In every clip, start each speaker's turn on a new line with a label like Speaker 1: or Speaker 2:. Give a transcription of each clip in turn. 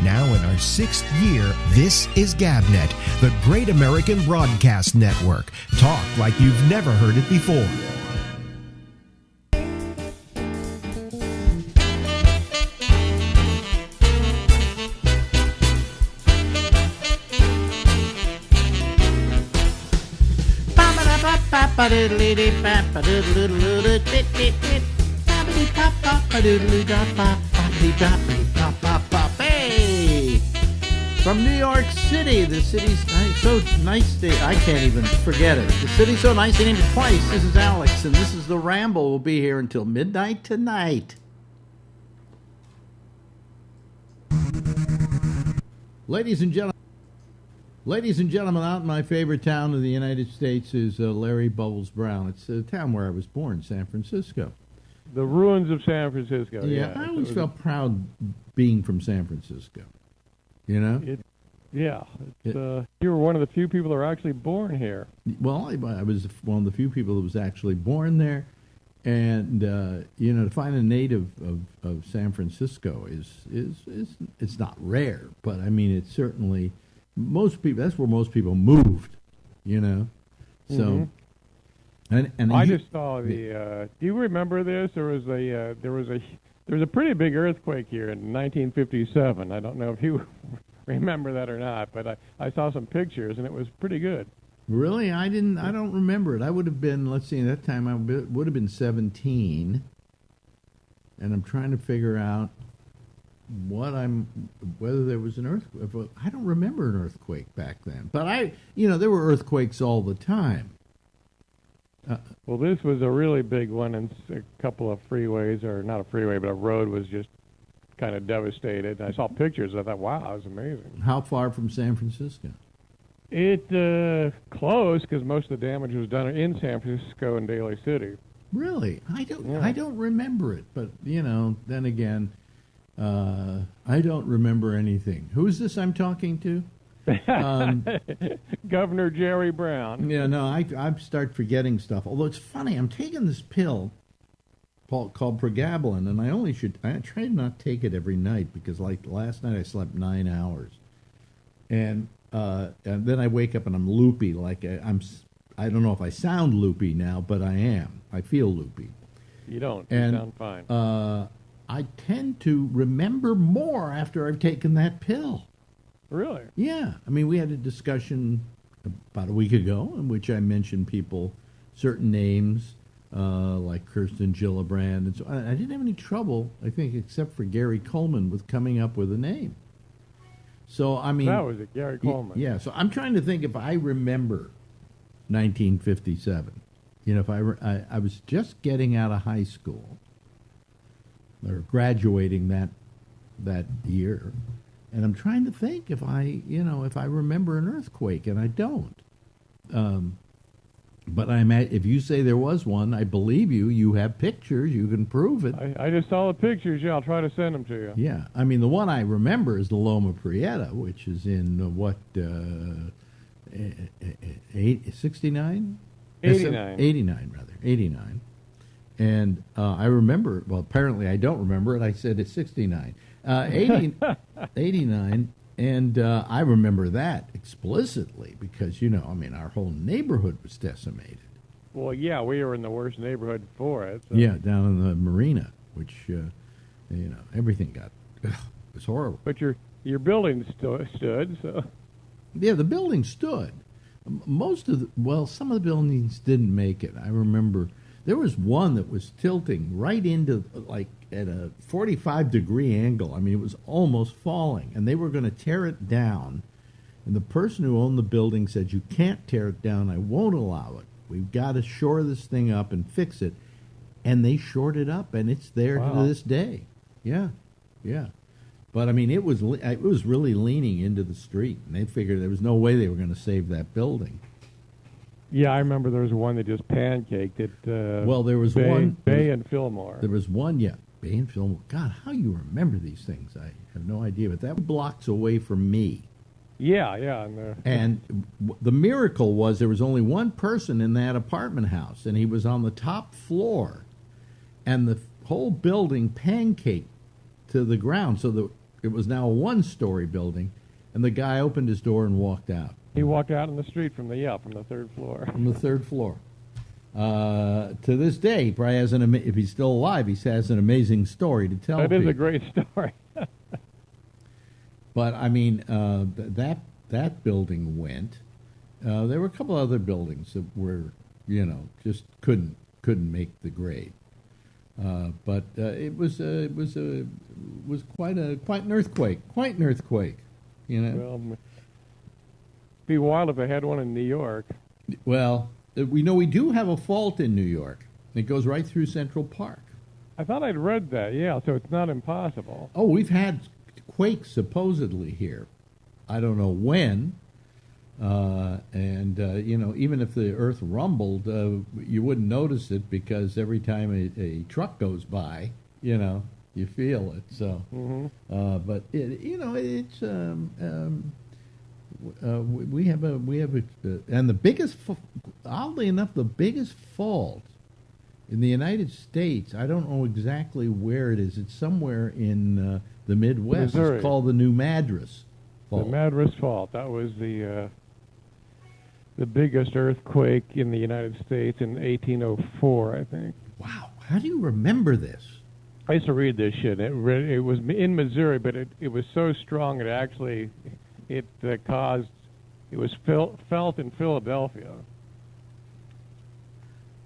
Speaker 1: Now in our 6th year, this is GabNet, the Great American Broadcast Network. Talk like you've never heard it before.
Speaker 2: Hey! From New York City, the city's so nice. I can't even forget it. The city's so nice, they named it twice. This is Alex, and this is the Ramble. We'll be here until midnight tonight. Ladies and gentlemen, out in my favorite town in the United States is Larry Bubbles Brown. It's the town where I was born, San Francisco.
Speaker 3: The ruins of San Francisco.
Speaker 2: Yeah, I always felt proud being from San Francisco. You know?
Speaker 3: You were one of the few people that were actually born here.
Speaker 2: Well, I was one of the few people that was actually born there. And, to find a native of San Francisco is it's not rare, but I mean, it's certainly, most people, that's where most people moved, you know? So, and
Speaker 3: I just saw the, do you remember this? There was a pretty big earthquake here in 1957. I don't know if you remember that or not, but I saw some pictures and it was pretty good.
Speaker 2: Really? I don't remember it. I would have been, let's see, at that time I would have been 17, and I'm trying to figure out whether there was an earthquake. I don't remember an earthquake back then, but there were earthquakes all the time.
Speaker 3: Well, this was a really big one, and a couple of freeways, or not a freeway, but a road was just kind of devastated. And I saw pictures. I thought, wow, it was amazing.
Speaker 2: How far from San Francisco?
Speaker 3: It close, because most of the damage was done in San Francisco and Daly City.
Speaker 2: Really? I don't remember it, but then again, I don't remember anything. Who is this I'm talking to?
Speaker 3: Governor Jerry Brown.
Speaker 2: Yeah, no, I start forgetting stuff. Although it's funny, I'm taking this pill called pregabalin, and I try to not take it every night, because like last night I slept 9 hours, and then I wake up and I'm loopy. Like I don't know if I sound loopy now, but I am. I feel loopy.
Speaker 3: You don't. You sound fine.
Speaker 2: I tend to remember more after I've taken that pill.
Speaker 3: Really?
Speaker 2: Yeah. I mean, we had a discussion about a week ago in which I mentioned certain names, like Kirsten Gillibrand. And so I didn't have any trouble, I think, except for Gary Coleman, with coming up with a name. So, I mean...
Speaker 3: That was it, Gary Coleman.
Speaker 2: Yeah, so I'm trying to think if I remember 1957. If I was just getting out of high school, or graduating that year, and I'm trying to think if I remember an earthquake, and I don't. But if you say there was one, I believe you. You have pictures. You can prove it.
Speaker 3: I just saw the pictures. Yeah, I'll try to send them to you.
Speaker 2: Yeah. I mean, the one I remember is the Loma Prieta, which is in 69?
Speaker 3: 89.
Speaker 2: 89, rather. 89. And I remember, well, apparently I don't remember it. I said it's 69. 89, and I remember that explicitly because, our whole neighborhood was decimated.
Speaker 3: Well, yeah, we were in the worst neighborhood for it. So.
Speaker 2: Yeah, down in the marina, which, everything it was horrible.
Speaker 3: But your building stood, so...
Speaker 2: Yeah, the building stood. Some of the buildings didn't make it. I remember there was one that was tilting right into, at a 45-degree angle. I mean, it was almost falling, and they were going to tear it down. And the person who owned the building said, "You can't tear it down. I won't allow it. We've got to shore this thing up and fix it." And they shored it up, and it's there to this day. Yeah, yeah. But, I mean, it was really leaning into the street, and they figured there was no way they were going to save that building.
Speaker 3: Yeah, I remember there was one that just pancaked it.
Speaker 2: There was one.
Speaker 3: Bay and Fillmore.
Speaker 2: There was one, yeah. Bay and Fillmore. God, how you remember these things, I have no idea. But that blocks away from me.
Speaker 3: Yeah.
Speaker 2: And the miracle was there was only one person in that apartment house, and he was on the top floor. And the whole building pancaked to the ground. So It was now a one-story building, and the guy opened his door and walked out.
Speaker 3: He walked out on the street from the third floor.
Speaker 2: From the third floor. To this day, he probably has if he's still alive, he has an amazing story to tell.
Speaker 3: That is a great story.
Speaker 2: But I mean, that building went. There were a couple other buildings that were, just couldn't make the grade. But it was quite an earthquake. Quite an earthquake.
Speaker 3: Well, it'd be wild if I had one in New York.
Speaker 2: Well, we know we do have a fault in New York. It goes right through Central Park.
Speaker 3: I thought I'd read that. Yeah, so it's not impossible.
Speaker 2: Oh, we've had quakes supposedly here. I don't know when. Even if the earth rumbled, you wouldn't notice it because every time a truck goes by, you feel it. So, but it's we have and the biggest, oddly enough, the biggest fault in the United States. I don't know exactly where it is. It's somewhere in the Midwest.
Speaker 3: Missouri.
Speaker 2: It's called the New Madras Fault.
Speaker 3: The Madras Fault. That was the biggest earthquake in the United States in 1804, I think.
Speaker 2: Wow, how do you remember this?
Speaker 3: I used to read this shit. It was in Missouri, but it was so strong it actually caused. It was felt in Philadelphia.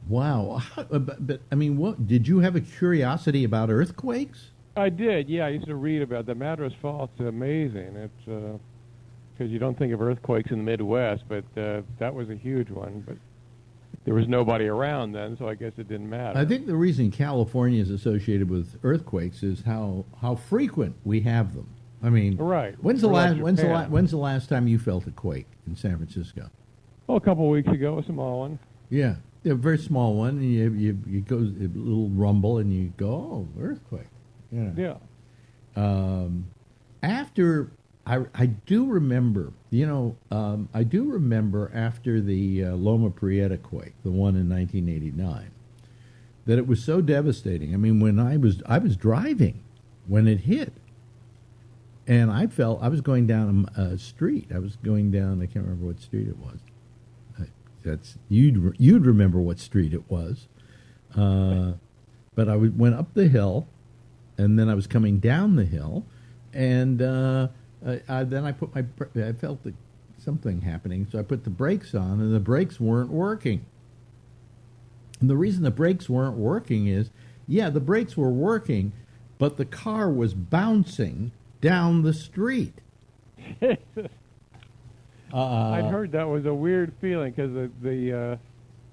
Speaker 2: Wow, but I mean, what did you have a curiosity about earthquakes?
Speaker 3: I did. Yeah, I used to read about the Madras Fault's amazing. It's because you don't think of earthquakes in the Midwest, but that was a huge one. But there was nobody around then, so I guess it didn't matter.
Speaker 2: I think the reason California is associated with earthquakes is how frequent we have them. I mean,
Speaker 3: right.
Speaker 2: When's the last time you felt a quake in San Francisco?
Speaker 3: Well, a couple of weeks ago, a small one.
Speaker 2: Yeah, a very small one. And you go a little rumble, and you go, "Oh, earthquake."
Speaker 3: Yeah.
Speaker 2: After I do remember, I do remember after the Loma Prieta quake, the one in 1989, that it was so devastating. I mean, when I was driving when it hit, and I was going down a street. I was going down. I can't remember what street it was. You'd remember what street it was, but I went up the hill. And then I was coming down the hill, and then I felt something happening, so I put the brakes on, and the brakes weren't working. And the reason the brakes weren't working is, the brakes were working, but the car was bouncing down the street.
Speaker 3: I'd heard that was a weird feeling because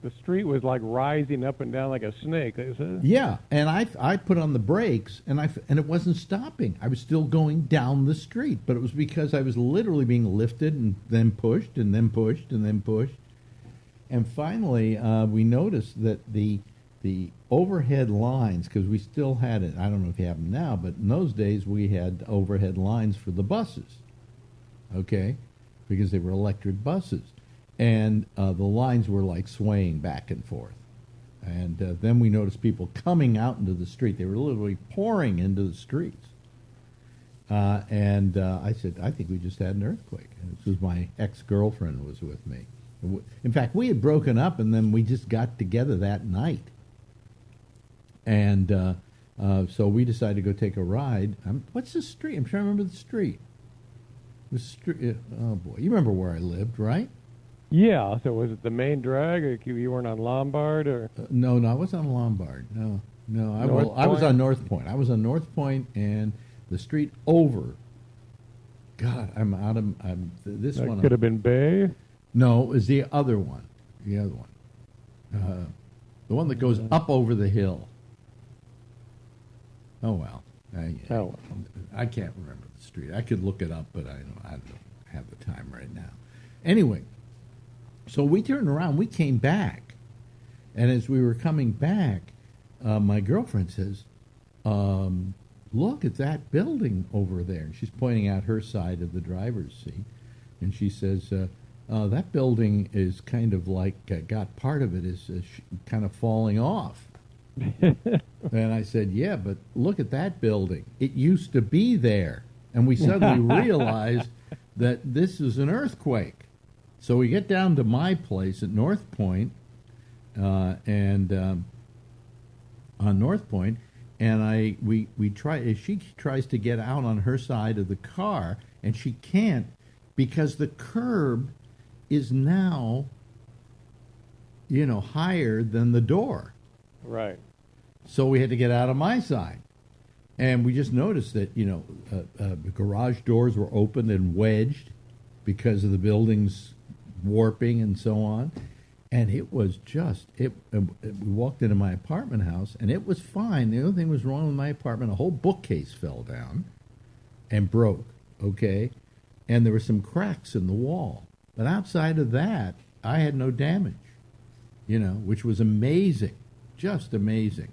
Speaker 3: the street was like rising up and down like a snake.
Speaker 2: Yeah, and I put on the brakes, and it wasn't stopping. I was still going down the street, but it was because I was literally being lifted and then pushed and then pushed and then pushed. And finally, we noticed that the overhead lines, because we still had it. I don't know if you have them now, but in those days we had overhead lines for the buses. Okay, because they were electric buses. And the lines were like swaying back and forth. And then we noticed people coming out into the street. They were literally pouring into the streets. And I said, I think we just had an earthquake. And this was my ex-girlfriend was with me. In fact, we had broken up, and then we just got together that night. And so we decided to go take a ride. What's the street? I'm trying to remember the street. Oh, boy. You remember where I lived, right?
Speaker 3: Yeah, so was it the main drag, or you weren't on Lombard, or?
Speaker 2: No, I was on Lombard. No, I was on North Point. I was on North Point, and the street over. God, this
Speaker 3: that
Speaker 2: one.
Speaker 3: Could have been Bay?
Speaker 2: No, it was the other one. The other one. The one that goes up over the hill. Oh, well. I can't remember the street. I could look it up, but I don't have the time right now. Anyway. So we turned around. We came back, and as we were coming back, my girlfriend says, "Look at that building over there." And she's pointing out her side of the driver's seat, and she says, "That building is kind of like got part of it is kind of falling off." And I said, "Yeah, but look at that building. It used to be there." and we suddenly realized that this is an earthquake. So we get down to my place at North Point, and on North Point, and we try. She tries to get out on her side of the car, and she can't because the curb is now, higher than the door.
Speaker 3: Right.
Speaker 2: So we had to get out of my side. And we just noticed that, the garage doors were opened and wedged because of the building's warping and so on. And it was we walked into my apartment house, and it was fine. The only thing was wrong with my apartment, a whole bookcase fell down and broke, okay? And there were some cracks in the wall. But outside of that, I had no damage, which was amazing, just amazing.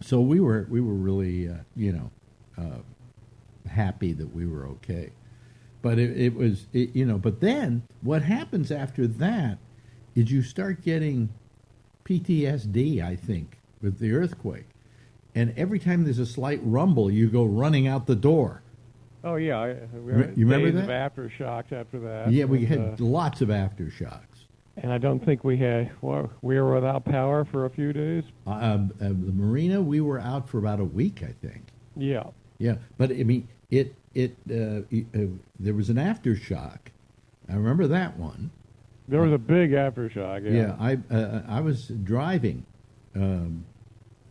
Speaker 2: So we were really, happy that we were okay. But it was. But then what happens after that is you start getting PTSD, I think, with the earthquake. And every time there's a slight rumble, you go running out the door.
Speaker 3: Oh, yeah.
Speaker 2: You remember that?
Speaker 3: Days of aftershocks after that.
Speaker 2: Yeah, we had lots of aftershocks.
Speaker 3: And I don't think we were without power for a few days.
Speaker 2: The marina, we were out for about a week, I think.
Speaker 3: Yeah.
Speaker 2: Yeah, but I mean, there was an aftershock. I remember that one.
Speaker 3: There was a big aftershock. Yeah.
Speaker 2: Yeah, I was driving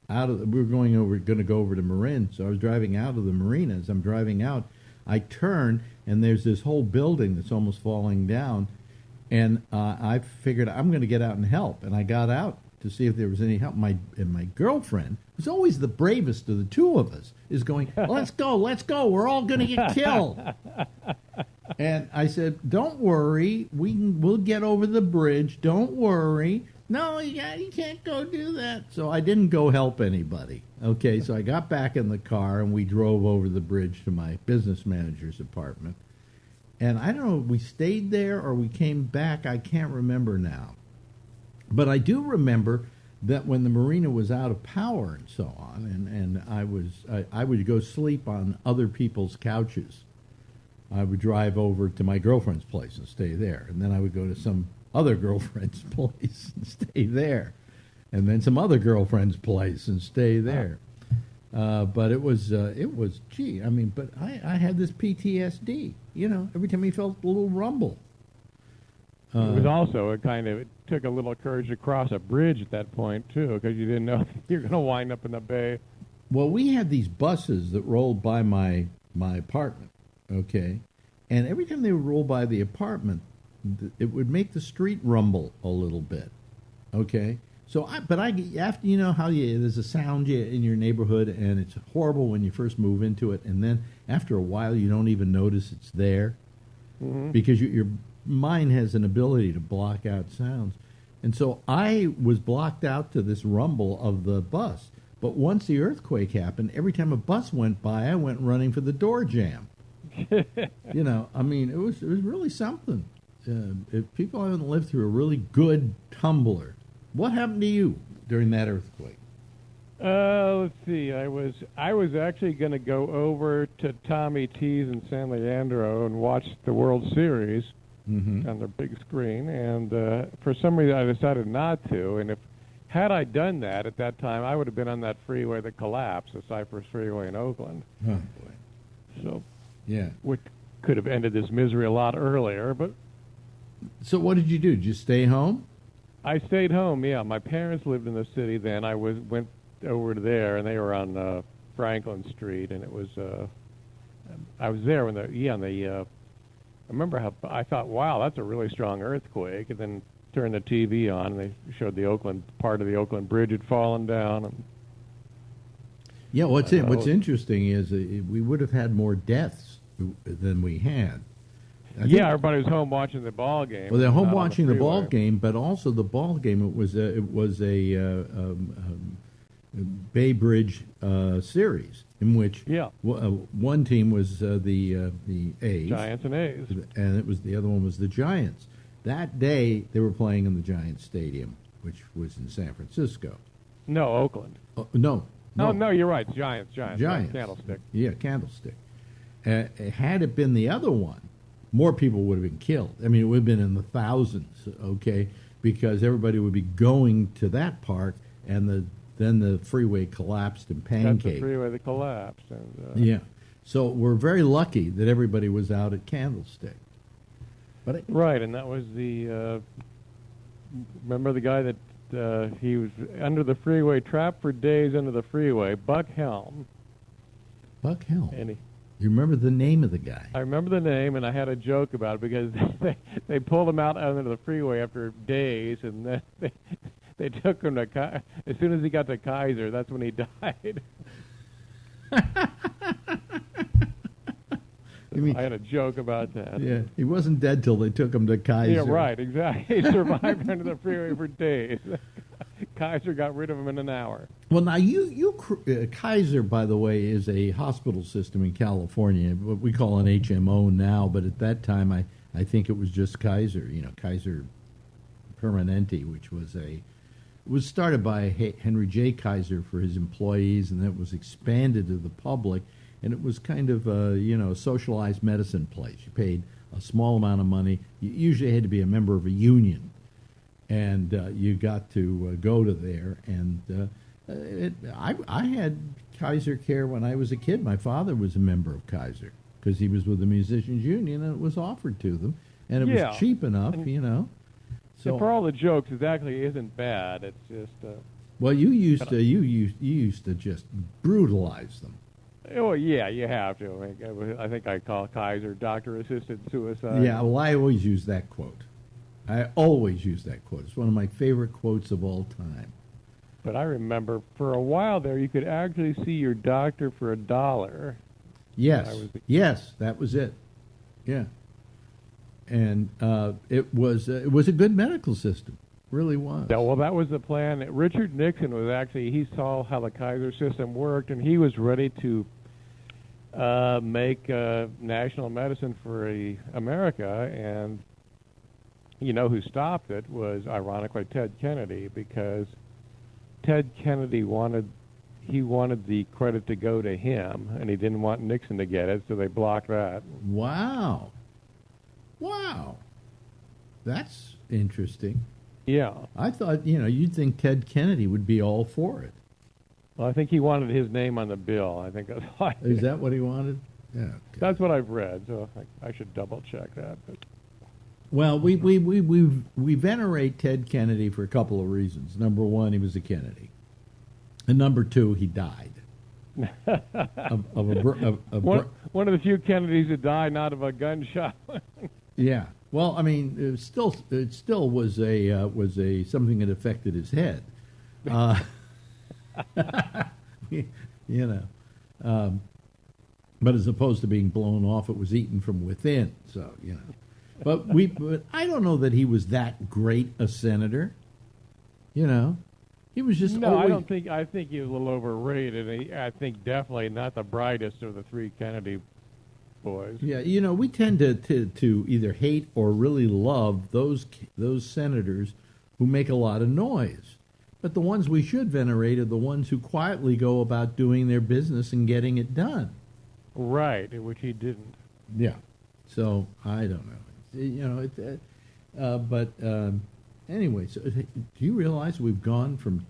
Speaker 2: out of. We were going to go over to Marin, so I was driving out of the marina. As I'm driving out, I turn and there's this whole building that's almost falling down, and I figured I'm going to get out and help, and I got out to see if there was any help. My girlfriend, who's always the bravest of the two of us, is going, let's go, we're all going to get killed. And I said, don't worry, we'll get over the bridge, don't worry. No, you can't go do that. So I didn't go help anybody. Okay, so I got back in the car and we drove over the bridge to my business manager's apartment. And I don't know if we stayed there or we came back, I can't remember now. But I do remember that when the marina was out of power and so on, and I would go sleep on other people's couches. I would drive over to my girlfriend's place and stay there, and then I would go to some other girlfriend's place and stay there, and then some other girlfriend's place and stay there. But it was gee, I mean, but I had this PTSD, every time I felt a little rumble.
Speaker 3: It was also it took a little courage to cross a bridge at that point, too, because you didn't know you're going to wind up in the bay.
Speaker 2: Well, we had these buses that rolled by my apartment, okay? And every time they would roll by the apartment, it would make the street rumble a little bit, okay? So, after how there's a sound in your neighborhood, and it's horrible when you first move into it, and then after a while you don't even notice it's there, because your mind has an ability to block out sounds. And so I was blocked out to this rumble of the bus. But once the earthquake happened, every time a bus went by, I went running for the door jamb. I mean, it was really something. If people haven't lived through a really good tumbler, what happened to you during that earthquake?
Speaker 3: Let's see. I was actually going to go over to Tommy T's in San Leandro and watch the World Series on their big screen, and for some reason I decided not to. And had I done that at that time, I would have been on that freeway that collapsed, the Cypress Freeway in Oakland. Oh boy! So yeah, which could have ended this misery a lot earlier. But
Speaker 2: so what did you do? Did you stay home?
Speaker 3: I stayed home. Yeah, my parents lived in the city then. I went over to there, and they were on Franklin Street, and it was I was there when I remember how I thought, wow, that's a really strong earthquake, and then turned the TV on, and they showed part of the Oakland Bridge had fallen down. And
Speaker 2: yeah, what's interesting is we would have had more deaths than we had.
Speaker 3: Everybody was home watching the ball game.
Speaker 2: Well, they're home watching the ball game, but also the ball game. It was a Bay Bridge series in which one team was the A's,
Speaker 3: Giants and A's,
Speaker 2: and the other one was the Giants. That day they were playing in the Giants Stadium, which was in San Francisco.
Speaker 3: No, Oakland.
Speaker 2: No,
Speaker 3: Oh, no, you're right. Giants.
Speaker 2: Giants.
Speaker 3: Candlestick.
Speaker 2: Yeah, Candlestick. Had it been the other one, more people would have been killed. I mean, it would have been in the thousands, okay, because everybody would be going to that park, and then the freeway collapsed and pancaked.
Speaker 3: That's the freeway that collapsed. And,
Speaker 2: yeah. So we're very lucky that everybody was out at Candlestick. But
Speaker 3: right, and that was the, remember the guy that he was under the freeway, trapped for days under the freeway, Buck Helm.
Speaker 2: Buck Helm?
Speaker 3: And
Speaker 2: you remember the name of the guy?
Speaker 3: I remember the name, and I had a joke about it because they pulled him out under the freeway after days, and then they took him to as soon as he got to Kaiser, that's when he died. I had a joke about that.
Speaker 2: Yeah, he wasn't dead till they took him to Kaiser.
Speaker 3: Yeah, right, exactly. He survived under the freeway for days. Kaiser got rid of him in an hour.
Speaker 2: Well, now Kaiser, by the way, is a hospital system in California. What we call an HMO now, but at that time, I think it was just Kaiser. Kaiser Permanente, which was started by Henry J. Kaiser for his employees, and then it was expanded to the public. And it was kind of a socialized medicine place. You paid a small amount of money. You usually had to be a member of a union, and you got to go to there. And I had Kaiser care when I was a kid. My father was a member of Kaiser because he was with the musicians union, and it was offered to them, and it was cheap enough, So
Speaker 3: and for all the jokes, it actually isn't bad. It's just
Speaker 2: well, you used to just brutalize them.
Speaker 3: Oh, yeah, you have to. I think I call Kaiser doctor-assisted suicide.
Speaker 2: Yeah, well, I always use that quote. I always use that quote. It's one of my favorite quotes of all time.
Speaker 3: But I remember for a while there, you could actually see your doctor for $1.
Speaker 2: Yes, yes, that was it. Yeah, and it was a good medical system. Really was.
Speaker 3: Yeah, well, that was the plan. Richard Nixon he saw how the Kaiser system worked, and he was ready to make national medicine for America. And who stopped it was, ironically, Ted Kennedy, because Ted Kennedy wanted the credit to go to him, and he didn't want Nixon to get it, so they blocked that.
Speaker 2: Wow. That's interesting.
Speaker 3: Yeah.
Speaker 2: I thought, you'd think Ted Kennedy would be all for it.
Speaker 3: Well, I think he wanted his name on the bill. I think that's why.
Speaker 2: Is that what he wanted? Yeah. Okay.
Speaker 3: That's what I've read, so I should double check that. But.
Speaker 2: Well, we venerate Ted Kennedy for a couple of reasons. Number one, he was a Kennedy. And number two, he died.
Speaker 3: One of the few Kennedys that died not of a gunshot.
Speaker 2: Yeah. Well, I mean, it still was something that affected his head, but as opposed to being blown off, it was eaten from within. So but I don't know that he was that great a senator. He was just
Speaker 3: no. I think he was a little overrated. I think definitely not the brightest of the three Kennedy boys.
Speaker 2: Yeah, we tend to either hate or really love those senators who make a lot of noise. But the ones we should venerate are the ones who quietly go about doing their business and getting it done.
Speaker 3: Right, which he didn't.
Speaker 2: Yeah. So I don't know. But anyway, so do you realize we've gone from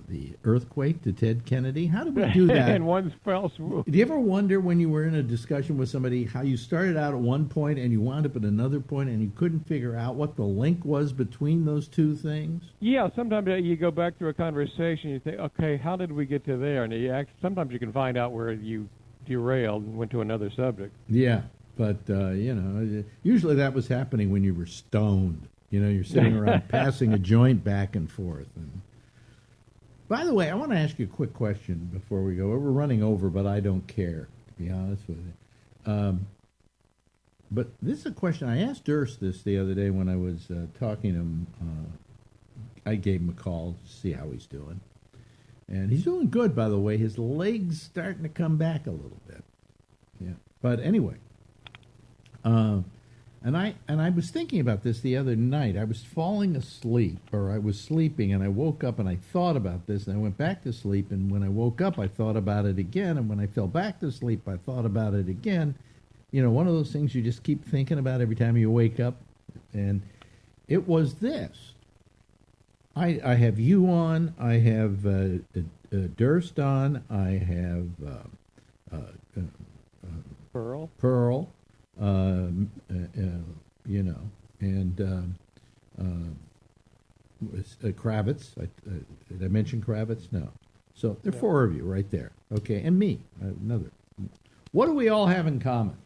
Speaker 2: the earthquake to Ted Kennedy? How did we do that?
Speaker 3: In one fell swoop.
Speaker 2: Do you ever wonder when you were in a discussion with somebody how you started out at one point and you wound up at another point and you couldn't figure out what the link was between those two things?
Speaker 3: Yeah, sometimes you go back through a conversation, you think, okay, how did we get to there? And sometimes you can find out where you derailed and went to another subject.
Speaker 2: Yeah, but, usually that was happening when you were stoned. You're sitting around passing a joint back and forth. And by the way, I want to ask you a quick question before we go. We're running over, but I don't care, to be honest with you. But this is a question. I asked Durst this the other day when I was talking to him. I gave him a call to see how he's doing. And he's doing good, by the way. His leg's starting to come back a little bit. Yeah. But anyway, I And I was thinking about this the other night. I was falling asleep, or I was sleeping, and I woke up and I thought about this, and I went back to sleep, and when I woke up, I thought about it again, and when I fell back to sleep, I thought about it again. You know, one of those things you just keep thinking about every time you wake up, and it was this. I have you on, I have Durst on, I have Pearl. You know, and Kravitz. Did I mention Kravitz? No. So there are four of you right there. Okay, and me, another. What do we all have in common?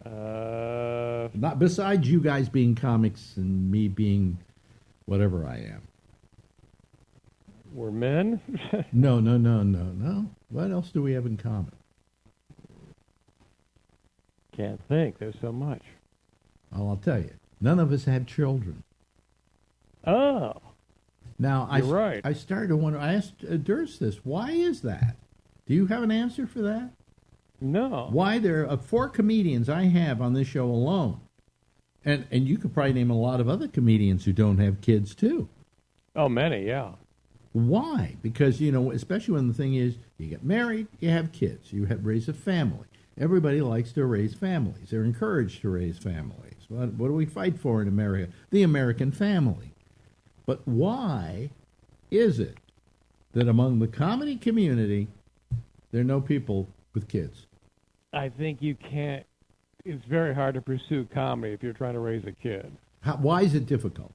Speaker 2: Not besides you guys being comics and me being whatever I am.
Speaker 3: We're men?
Speaker 2: No. What else do we have in common?
Speaker 3: Can't think. There's so much.
Speaker 2: Well, I'll tell you. None of us have children.
Speaker 3: Oh.
Speaker 2: Now,
Speaker 3: You're right.
Speaker 2: I started to wonder. I asked Durst this. Why is that? Do you have an answer for that?
Speaker 3: No.
Speaker 2: Why there are 4 comedians I have on this show alone. And you could probably name a lot of other comedians who don't have kids, too.
Speaker 3: Oh, many, yeah.
Speaker 2: Why? Because, you know, especially when the thing is, you get married, you have kids, you raise a family. Everybody likes to raise families. They're encouraged to raise families. What do we fight for in America? The American family. But why is it that among the comedy community, there are no people with kids?
Speaker 3: I think you can't. It's very hard to pursue comedy if you're trying to raise a kid.
Speaker 2: Why is it difficult?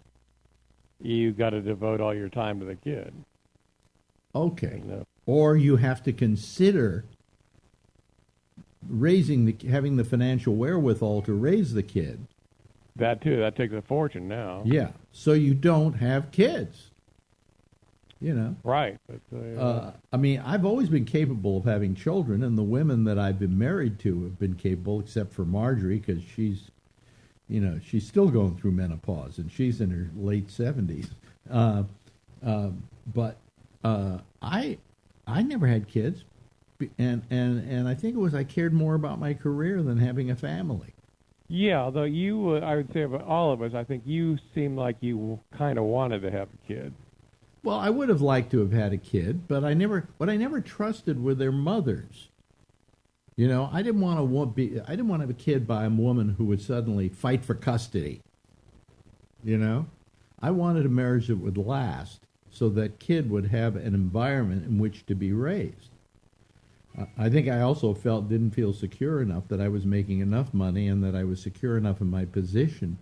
Speaker 3: You got to devote all your time to the kid.
Speaker 2: Okay. Or you have to consider having the financial wherewithal to raise the kid.
Speaker 3: That too. That takes a fortune now.
Speaker 2: Yeah. So you don't have kids. You know.
Speaker 3: Right. But,
Speaker 2: I mean, I've always been capable of having children, and the women that I've been married to have been capable, except for Marjorie, because she's still going through menopause, and she's in her late 70s. But I never had kids, and I think it was I cared more about my career than having a family.
Speaker 3: Yeah, although I would say of all of us, I think you seem like you kind of wanted to have a kid.
Speaker 2: Well, I would have liked to have had a kid, but I never trusted were their mothers. You know, I didn't want to have a kid by a woman who would suddenly fight for custody. You know, I wanted a marriage that would last, so that kid would have an environment in which to be raised. I think I also didn't feel secure enough that I was making enough money and that I was secure enough in my position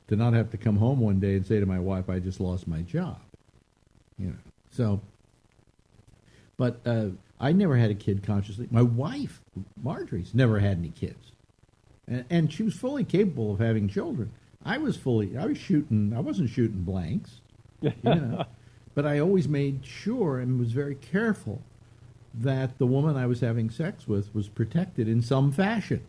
Speaker 2: to not have to come home one day and say to my wife, "I just lost my job." You know, so. But I never had a kid consciously. My wife, Marjorie's, never had any kids, and she was fully capable of having children. I wasn't shooting blanks, you know. But I always made sure and was very careful that the woman I was having sex with was protected in some fashion.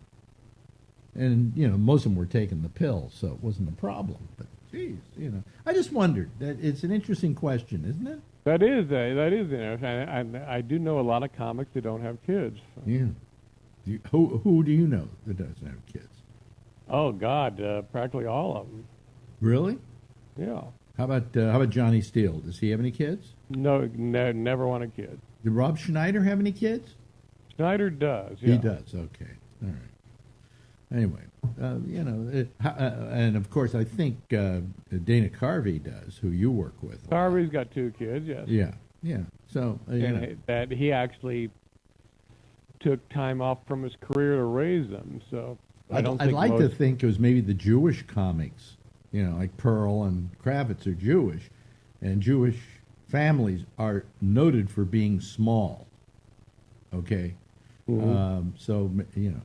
Speaker 2: And, you know, most of them were taking the pill, so it wasn't a problem. But, geez, you know. I just wondered. It's an interesting question, isn't it?
Speaker 3: That is interesting. I do know a lot of comics that don't have kids.
Speaker 2: Yeah. Who do you know that doesn't have kids?
Speaker 3: Oh, God, practically all of them.
Speaker 2: Really?
Speaker 3: Yeah.
Speaker 2: How about Johnny Steele? Does he have any kids?
Speaker 3: No, never want a kid.
Speaker 2: Did Rob Schneider have any kids?
Speaker 3: Schneider does, yeah.
Speaker 2: He does, okay. All right. Anyway, you know, and of course I think Dana Carvey does, who you work with.
Speaker 3: Carvey's got 2 kids, yes.
Speaker 2: Yeah. So,
Speaker 3: that he actually took time off from his career to raise them, so I'd like
Speaker 2: to think it was maybe the Jewish comics, you know, like Pearl and Kravitz are Jewish, and Jewish families are noted for being small. Okay, so you know,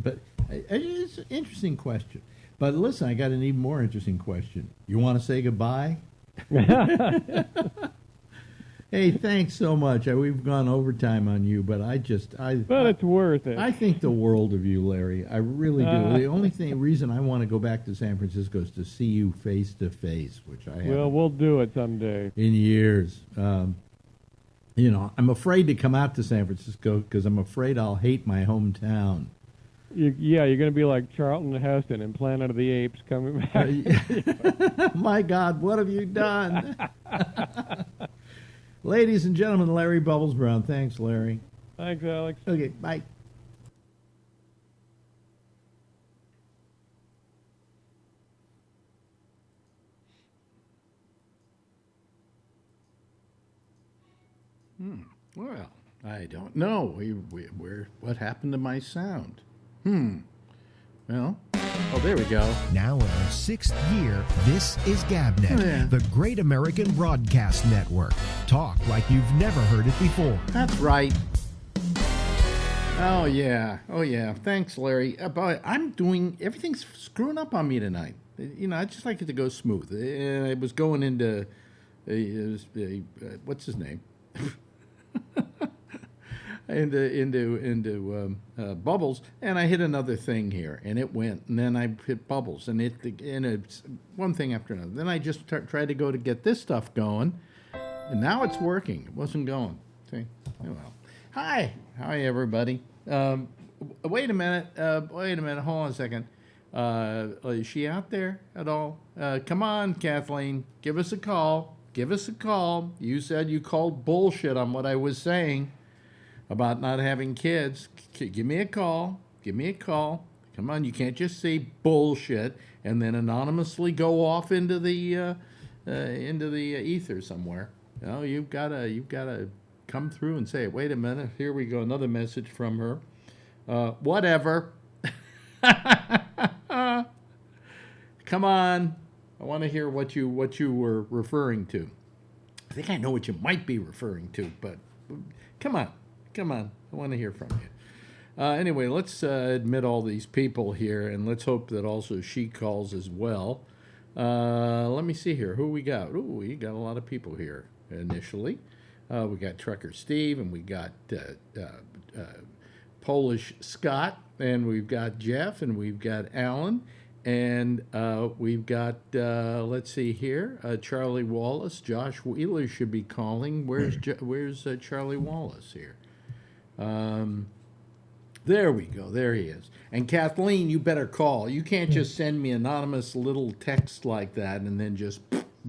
Speaker 2: but it's an interesting question. But listen, I got an even more interesting question. You want to say goodbye? Hey, thanks so much. We've gone overtime on you, but
Speaker 3: it's worth it.
Speaker 2: I think the world of you, Larry. I really do. The only reason I want to go back to San Francisco is to see you face to face, which I have.
Speaker 3: Well, we'll do it someday.
Speaker 2: In years. You know, I'm afraid to come out to San Francisco because I'm afraid I'll hate my hometown.
Speaker 3: You're going to be like Charlton Heston in Planet of the Apes coming back.
Speaker 2: My God, what have you done? Ladies and gentlemen, Larry Bubbles Brown. Thanks, Larry.
Speaker 3: Thanks, Alex.
Speaker 2: Okay, bye. Well, I don't know. What happened to my sound? Well, oh, there we go.
Speaker 1: Now in our 6th year, this is GabNet,
Speaker 2: Yeah.
Speaker 1: the Great American Broadcast Network. Talk like you've never heard it before.
Speaker 2: That's right. Oh, yeah. Oh, yeah. Thanks, Larry. But everything's screwing up on me tonight. I'd just like it to go smooth. I was going into, what's his name? into Bubbles, and I hit another thing here, and it went, and then I hit Bubbles, and it's one thing after another. Then I just tried to go to get this stuff going, and now it's working. It wasn't going. See? Oh, well. Hi, everybody. Wait a minute. Hold on a second. Is she out there at all? Come on, Kathleen. Give us a call. You said you called bullshit on what I was saying about not having kids. Give me a call. Come on, you can't just say bullshit and then anonymously go off into the ether somewhere. No, you've gotta come through and say it. Wait a minute. Here we go. Another message from her. Whatever. Come on. I want to hear what you were referring to. I think I know what you might be referring to, but come on. I want to hear from you. Anyway, let's admit all these people here, and let's hope that also she calls as well. Let me see here. Who we got? Ooh, we got a lot of people here initially. We got Trucker Steve, and we got Polish Scott, and we've got Jeff, and we've got Alan, and we've got, let's see here, Charlie Wallace. Josh Wheeler should be calling. Where's Charlie Wallace here? There we go. There he is. And Kathleen, you better call. You can't just send me anonymous little text like that and then just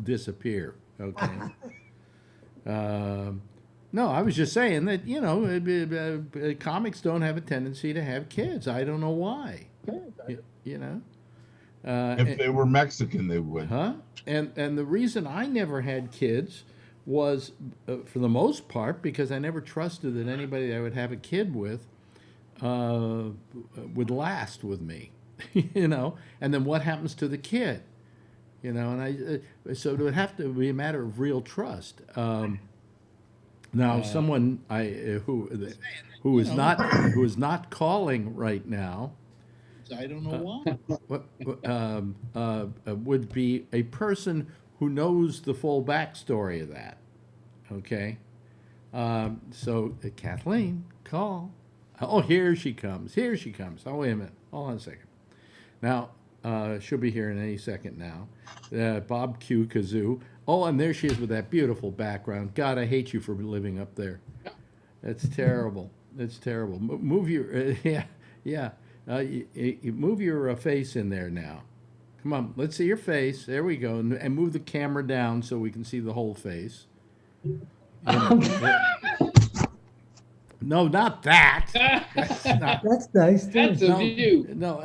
Speaker 2: disappear. Okay. No, I was just saying that, comics don't have a tendency to have kids. I don't know why.
Speaker 4: If they were Mexican, they would.
Speaker 2: Huh? And the reason I never had kids was, for the most part, because I never trusted that anybody I would have a kid with would last with me, And then what happens to the kid, And so it would have to be a matter of real trust. Now, someone who is not calling right now.
Speaker 4: I don't know
Speaker 2: why. Would be a person who knows the full backstory of that. Okay? So, Kathleen, call. Oh, here she comes. Oh, wait a minute. Hold on a second. Now, she'll be here in any second now. Bob Q. Kazoo. Oh, and there she is with that beautiful background. God, I hate you for living up there. That's terrible. Move your, move your face in there now. Come on, let's see your face. There we go. And move the camera down so we can see the whole face. No, not that.
Speaker 5: That's nice.
Speaker 6: That's a view.
Speaker 2: No.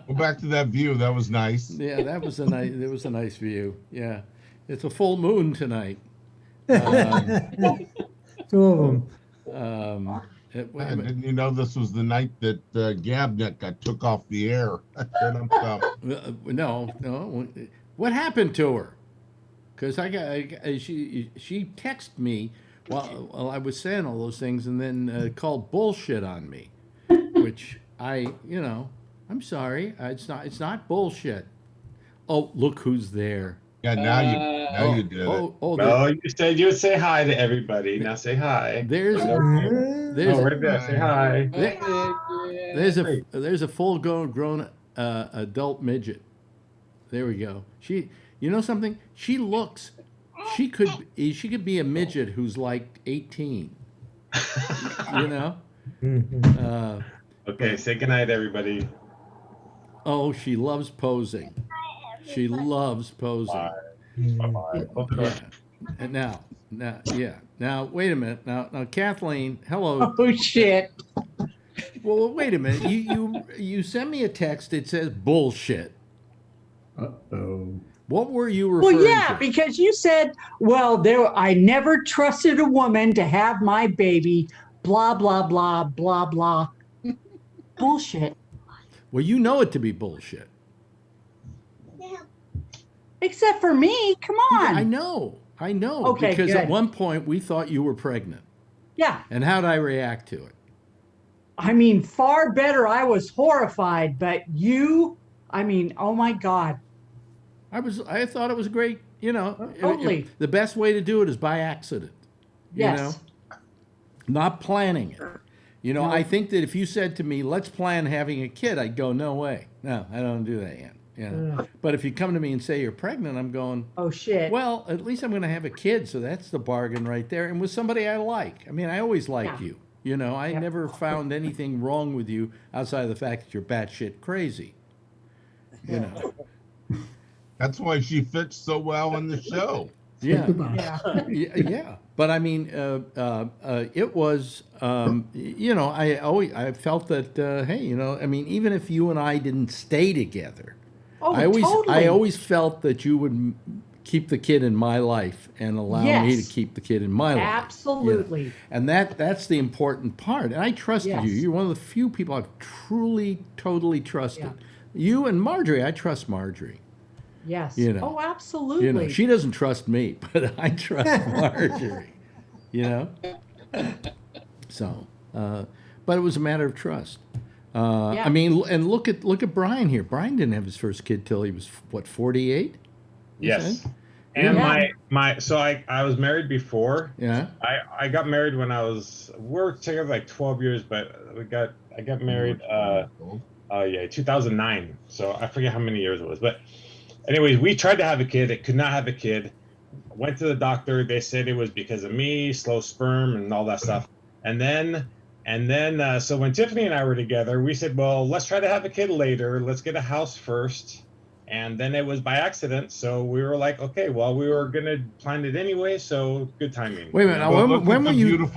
Speaker 4: Go back to that view. That was nice.
Speaker 2: Yeah, that was a nice view. Yeah, it's a full moon tonight.
Speaker 5: Two of them.
Speaker 4: Didn't you know this was the night that GabNet got took off the air?
Speaker 2: No. What happened to her? Because she texted me while I was saying all those things, and then called bullshit on me, which I'm sorry. It's not bullshit. Oh, look who's there.
Speaker 4: Yeah, now you did it.
Speaker 6: No, you said you would say hi to everybody. Now say hi.
Speaker 2: There's
Speaker 6: right there. Say hi.
Speaker 2: There's a full-grown adult midget. There we go. You know something? She could be a midget who's like 18.
Speaker 6: Okay, say goodnight, everybody.
Speaker 2: Oh, she loves posing. She loves posing.
Speaker 6: Bye-bye.
Speaker 2: Yeah. And Now, wait a minute. Now, Kathleen, hello.
Speaker 7: Oh shit.
Speaker 2: Well, wait a minute. You sent me a text. It says bullshit.
Speaker 5: Uh-oh.
Speaker 2: What were you
Speaker 7: Well,
Speaker 2: referring
Speaker 7: yeah,
Speaker 2: to?
Speaker 7: because you said, well, I never trusted a woman to have my baby, blah, blah, blah, blah, blah. Bullshit.
Speaker 2: Well, you know it to be bullshit.
Speaker 7: Except for me. Come on.
Speaker 2: I know.
Speaker 7: Okay,
Speaker 2: because
Speaker 7: good.
Speaker 2: at one point we thought you were pregnant.
Speaker 7: Yeah.
Speaker 2: And how'd I react to it?
Speaker 7: I mean, far better. I was horrified, but you, I mean, oh my God.
Speaker 2: I thought it was great.
Speaker 7: Totally.
Speaker 2: The best way to do it is by accident.
Speaker 7: Yes.
Speaker 2: You know, not planning it.
Speaker 7: No.
Speaker 2: I think that if you said to me, "Let's plan having a kid," I'd go, "No way. No, I don't do that yet." But if you come to me and say you're pregnant, I'm going,
Speaker 7: Oh shit.
Speaker 2: well, at least I'm going to have a kid, so that's the bargain right there. And with somebody I like. I mean, I always liked
Speaker 7: Yeah.
Speaker 2: you. I never found anything wrong with you outside of the fact that you're batshit crazy.
Speaker 4: That's why she fits so well in the show.
Speaker 2: Yeah.
Speaker 7: Yeah.
Speaker 2: Yeah. But I mean, it was, I felt that, hey, I mean, even if you and I didn't stay together,
Speaker 7: Oh,
Speaker 2: I
Speaker 7: totally.
Speaker 2: always felt that you would keep the kid in my life and allow me to
Speaker 7: Yes.
Speaker 2: keep the kid in my life.
Speaker 7: Absolutely.
Speaker 2: And that's the important part. And I trusted
Speaker 7: Yes.
Speaker 2: you. You're one of the few people I've truly, totally trusted.
Speaker 7: Yeah.
Speaker 2: You and Marjorie, I trust Marjorie.
Speaker 7: Yes.
Speaker 2: You know.
Speaker 7: Oh, absolutely.
Speaker 2: She doesn't trust me, but I trust Marjorie. So, but it was a matter of trust.
Speaker 7: Yeah.
Speaker 2: I mean, and look at Brian here. Brian didn't have his first kid till he was what, 48?
Speaker 6: Yes. And
Speaker 7: Yeah.
Speaker 6: so I was married before.
Speaker 2: Yeah.
Speaker 6: I got married when we were together like 12 years, but I got married 2009. So I forget how many years it was, but anyways, we tried to have a kid. It could not have a kid. Went to the doctor. They said it was because of me, slow sperm, and all that stuff. And then, so when Tiffany and I were together, we said, well, let's try to have a kid later. Let's get a house first. And then it was by accident. So we were like, okay, well, we were going to plan it anyway. So good timing.
Speaker 2: Wait a minute. Now, when were you?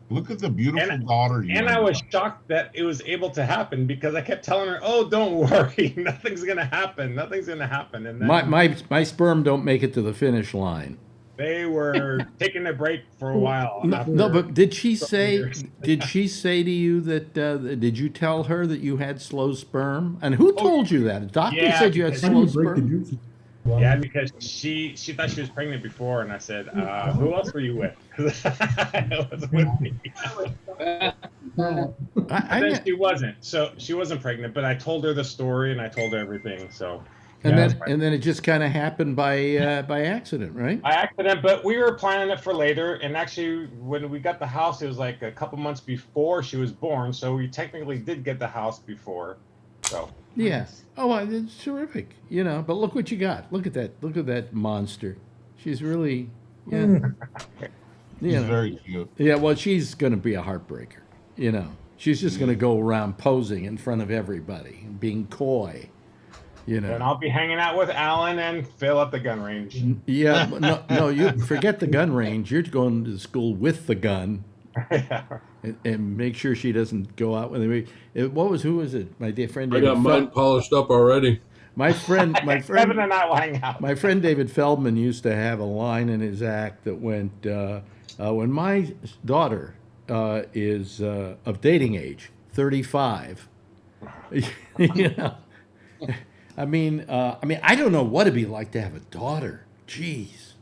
Speaker 4: Look at the beautiful daughter.
Speaker 6: And I was shocked that it was able to happen because I kept telling her, "Oh, don't worry, nothing's gonna happen. Nothing's gonna happen." And then
Speaker 2: My sperm don't make it to the finish line.
Speaker 6: they were taking a break for a while.
Speaker 2: No, but did she say?
Speaker 6: years.
Speaker 2: Did she say to you that? Did you tell her that you had slow sperm? And who told you that? The doctor
Speaker 6: Yeah,
Speaker 2: said you had
Speaker 6: because-
Speaker 5: How do
Speaker 2: slow
Speaker 5: you break the
Speaker 2: sperm.
Speaker 5: juice?
Speaker 6: Yeah, because she thought she was pregnant before, and I said, "Who else were you with?" It was with me. And then she wasn't. So she wasn't pregnant, but I told her the story and I told her everything. So
Speaker 2: And
Speaker 6: yeah,
Speaker 2: then it just kind of happened by accident, right?
Speaker 6: by accident, but we were planning it for later. And actually, when we got the house, it was like a couple months before she was born. So we technically did get the house before. So
Speaker 2: Yeah. Oh, well, it's terrific. You know, but look what you got. Look at that. Look at that monster. She's really, yeah.
Speaker 4: She's very cute.
Speaker 2: Yeah, well, she's going to be a heartbreaker. You know, she's just going to go around posing in front of everybody, being coy. You know.
Speaker 6: and I'll be hanging out with Alan and Phil at the gun range.
Speaker 2: Yeah, but no, you forget the gun range. You're going to school with the gun, and make sure she doesn't go out with me. Who was it? My dear friend
Speaker 8: I
Speaker 2: David.
Speaker 8: got mine polished up already.
Speaker 2: My friend,
Speaker 6: Kevin and I will hang out.
Speaker 2: my friend David Feldman used to have a line in his act that went, "When my daughter is of dating age, 35, you know." I mean, I don't know what it'd be like to have a daughter. Jeez,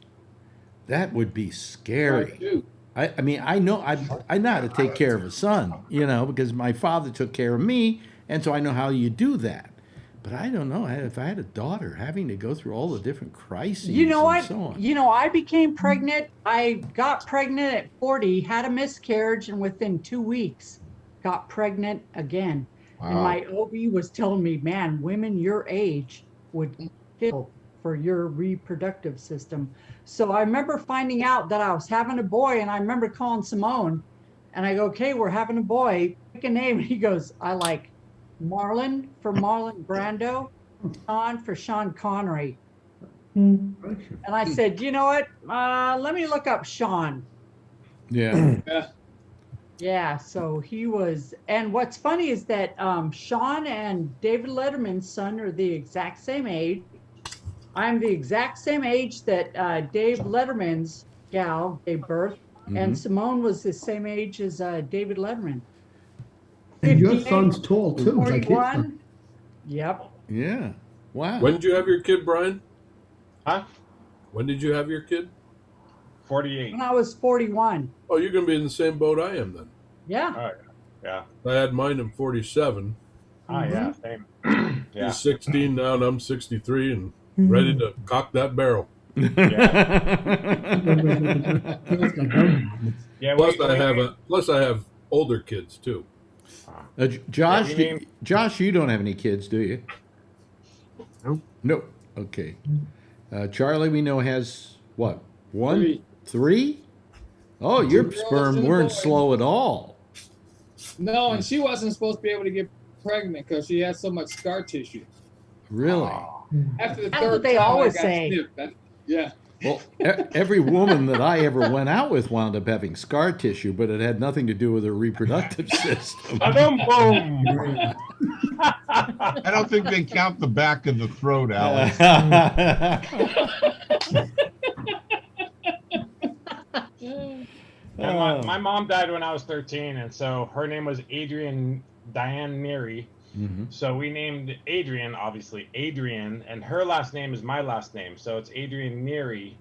Speaker 2: that would be scary. I mean, I know I know how to take care of a son, you know, because my father took care of me, and so I know how you do that. But I don't know if I had a daughter having to go through all the different crises
Speaker 7: You know
Speaker 2: and
Speaker 7: what?
Speaker 2: so on.
Speaker 7: You know, I became pregnant. I got pregnant at 40, had a miscarriage, and within 2 weeks, got pregnant again. And
Speaker 4: Wow.
Speaker 7: my OB was telling me, man, women your age would kill for your reproductive system. So I remember finding out that I was having a boy, and I remember calling Simone And I go, okay, we're having a boy. Pick a name. And he goes, I like Marlon for Marlon Brando, Sean for Sean Connery. And I said, you know what? Let me look up Sean.
Speaker 2: Yeah.
Speaker 7: Yeah, so he was, and what's funny is that Sean and David Letterman's son are the exact same age. I'm the exact same age that Dave Letterman's gal gave birth, and Simone was the same age as David Letterman.
Speaker 5: And your
Speaker 7: 58,
Speaker 5: son's tall too, like his son.
Speaker 7: 41. Yep.
Speaker 2: Yeah. Wow.
Speaker 8: When did you have your kid, Brian?
Speaker 6: Huh?
Speaker 8: When did you have your kid?
Speaker 6: 48.
Speaker 7: When I was 41.
Speaker 8: Oh, you're going to be in the same boat I am then.
Speaker 7: Yeah.
Speaker 6: Yeah.
Speaker 8: I had mine in 47.
Speaker 6: Yeah, same. Yeah.
Speaker 8: He's 16 now, and I'm 63, and ready to cock that barrel.
Speaker 6: Yeah.
Speaker 8: Plus I have older kids too.
Speaker 2: Josh, Josh, you don't have any kids, do you?
Speaker 4: Nope.
Speaker 2: Nope. Okay. Charlie, we know, has what? One? Three? Oh, your
Speaker 9: Two girls
Speaker 2: sperm
Speaker 9: and a
Speaker 2: weren't
Speaker 9: boy.
Speaker 2: slow at all.
Speaker 9: No, and she wasn't supposed to be able to get pregnant because she had so much scar tissue.
Speaker 2: Really?
Speaker 9: After the
Speaker 7: That's
Speaker 9: third
Speaker 7: what they
Speaker 9: time, I
Speaker 7: always
Speaker 9: got
Speaker 7: say.
Speaker 9: snipped. Yeah.
Speaker 2: Well, every woman that I ever went out with wound up having scar tissue, but it had nothing to do with her reproductive system.
Speaker 6: Boom.
Speaker 4: I don't think they count the back of the throat, Alex.
Speaker 6: And my mom died when I was 13, and so her name was Adrian Diane Neary. So we named Adrian, obviously Adrian, and her last name is my last name, so it's Adrian Neary.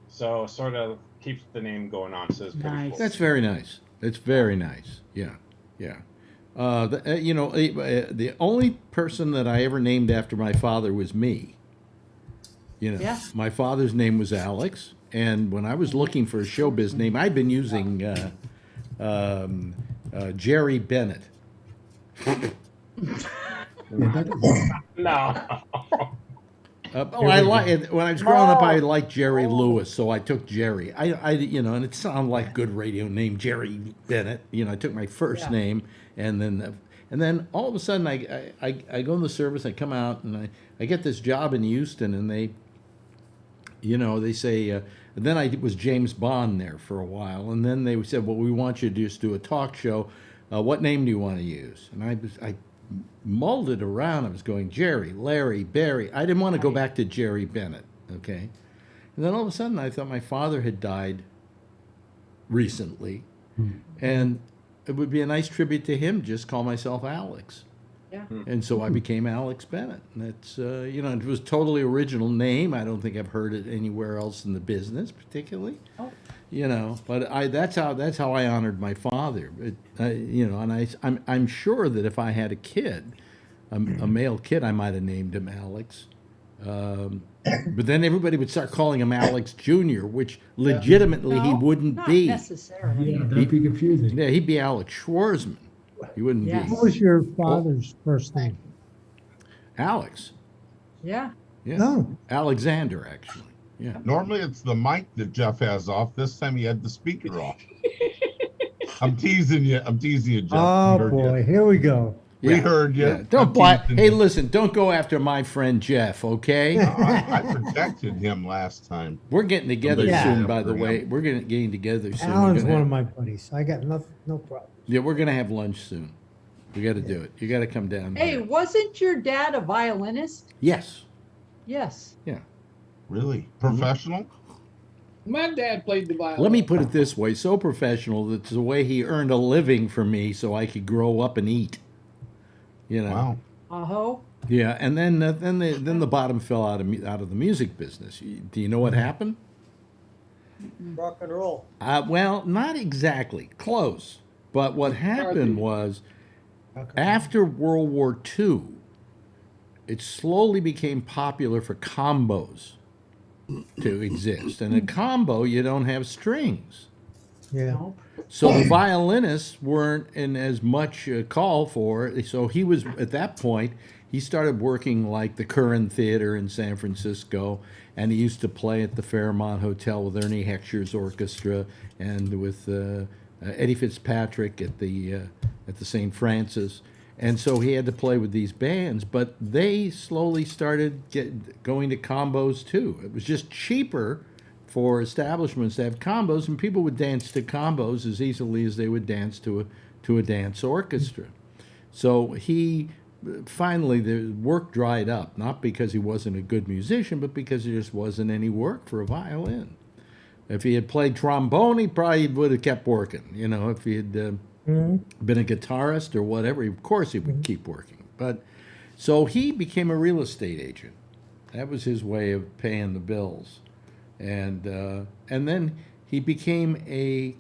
Speaker 6: So sort of keeps the name going on. So it's pretty cool.
Speaker 2: That's very nice. It's very nice. Yeah, yeah. The only person that I ever named after my father was me.
Speaker 7: Yeah.
Speaker 2: My father's name was Alex, and when I was looking for a showbiz name, I'd been using Jerry Bennett.
Speaker 6: No.
Speaker 2: I like it. When I was growing up, I liked Jerry Lewis, so I took Jerry. And it sounded like a good radio name, Jerry Bennett. I took my first name, and then all of a sudden, I go in the service, I come out, and I get this job in Houston, and they say. Then I was James Bond there for a while, and then they said, "Well, we want you to just do a talk show. What name do you want to use?" And I mulled it around. I was going Jerry, Larry, Barry. I didn't want to go back to Jerry Bennett, okay? And then all of a sudden I thought my father had died recently, and it would be a nice tribute to him, just call myself Alex.
Speaker 7: Yeah.
Speaker 2: And so I became Alex Bennett. And that's, it was a totally original name. I don't think I've heard it anywhere else in the business particularly.
Speaker 7: Oh.
Speaker 2: But that's how I honored my father. And I'm sure that if I had a kid, a male kid, I might have named him Alex. But then everybody would start calling him Alex Jr., which legitimately he wouldn't
Speaker 7: not
Speaker 2: be.
Speaker 7: necessarily.
Speaker 5: Yeah, that'd be confusing.
Speaker 2: Yeah, he'd be Alex Schwarzman. He wouldn't
Speaker 7: Yes.
Speaker 2: be
Speaker 10: What was your father's first name?
Speaker 2: Alex.
Speaker 7: Yeah.
Speaker 2: Yeah.
Speaker 10: Oh.
Speaker 2: Alexander, actually. Yeah.
Speaker 4: Normally it's the mic that Jeff has off. This time he had the speaker off. I'm teasing you. Jeff.
Speaker 10: Oh
Speaker 4: We heard
Speaker 10: boy,
Speaker 4: you.
Speaker 10: here we go.
Speaker 4: We heard you.
Speaker 2: Yeah. Don't
Speaker 4: I'm
Speaker 2: black.
Speaker 4: teasing
Speaker 2: Hey,
Speaker 4: you.
Speaker 2: listen, don't go after my friend Jeff, okay?
Speaker 4: I protected him last time.
Speaker 2: We're getting together
Speaker 10: Yeah.
Speaker 2: soon, by the way. We're getting together soon.
Speaker 10: Alan's
Speaker 2: We're gonna
Speaker 10: one of
Speaker 2: have-
Speaker 10: my buddies. I got no problem.
Speaker 2: Yeah, we're gonna have lunch soon. We got to do it. You got to come down.
Speaker 7: Hey,
Speaker 2: here.
Speaker 7: wasn't your dad a violinist?
Speaker 2: Yes.
Speaker 7: Yes.
Speaker 2: Yeah.
Speaker 4: Really? Professional?
Speaker 9: My dad played the violin.
Speaker 2: Let me put it this way: so professional that's the way he earned a living for me, so I could grow up and eat.
Speaker 4: Wow.
Speaker 7: Uh-huh.
Speaker 2: Yeah, and then the bottom fell out of the music business. Do you know what happened?
Speaker 10: Rock and roll.
Speaker 2: Well, not exactly. Close. But what happened was, after World War II, it slowly became popular for combos to exist. And a combo, you don't have strings.
Speaker 10: Yeah.
Speaker 2: So the violinists weren't in as much call for. So he was, at that point, he started working like the Curran Theater in San Francisco, and he used to play at the Fairmont Hotel with Ernie Heckscher's orchestra and with Eddie Fitzpatrick at the St. Francis. And so he had to play with these bands, but they slowly started going to combos too. It was just cheaper for establishments to have combos, and people would dance to combos as easily as they would dance to a dance orchestra. So he finally, the work dried up, not because he wasn't a good musician, but because there just wasn't any work for a violin. If he had played trombone, he probably would have kept working. You know, if he had been a guitarist or whatever, of course he would keep working. But so he became a real estate agent. That was his way of paying the bills. And then he became a,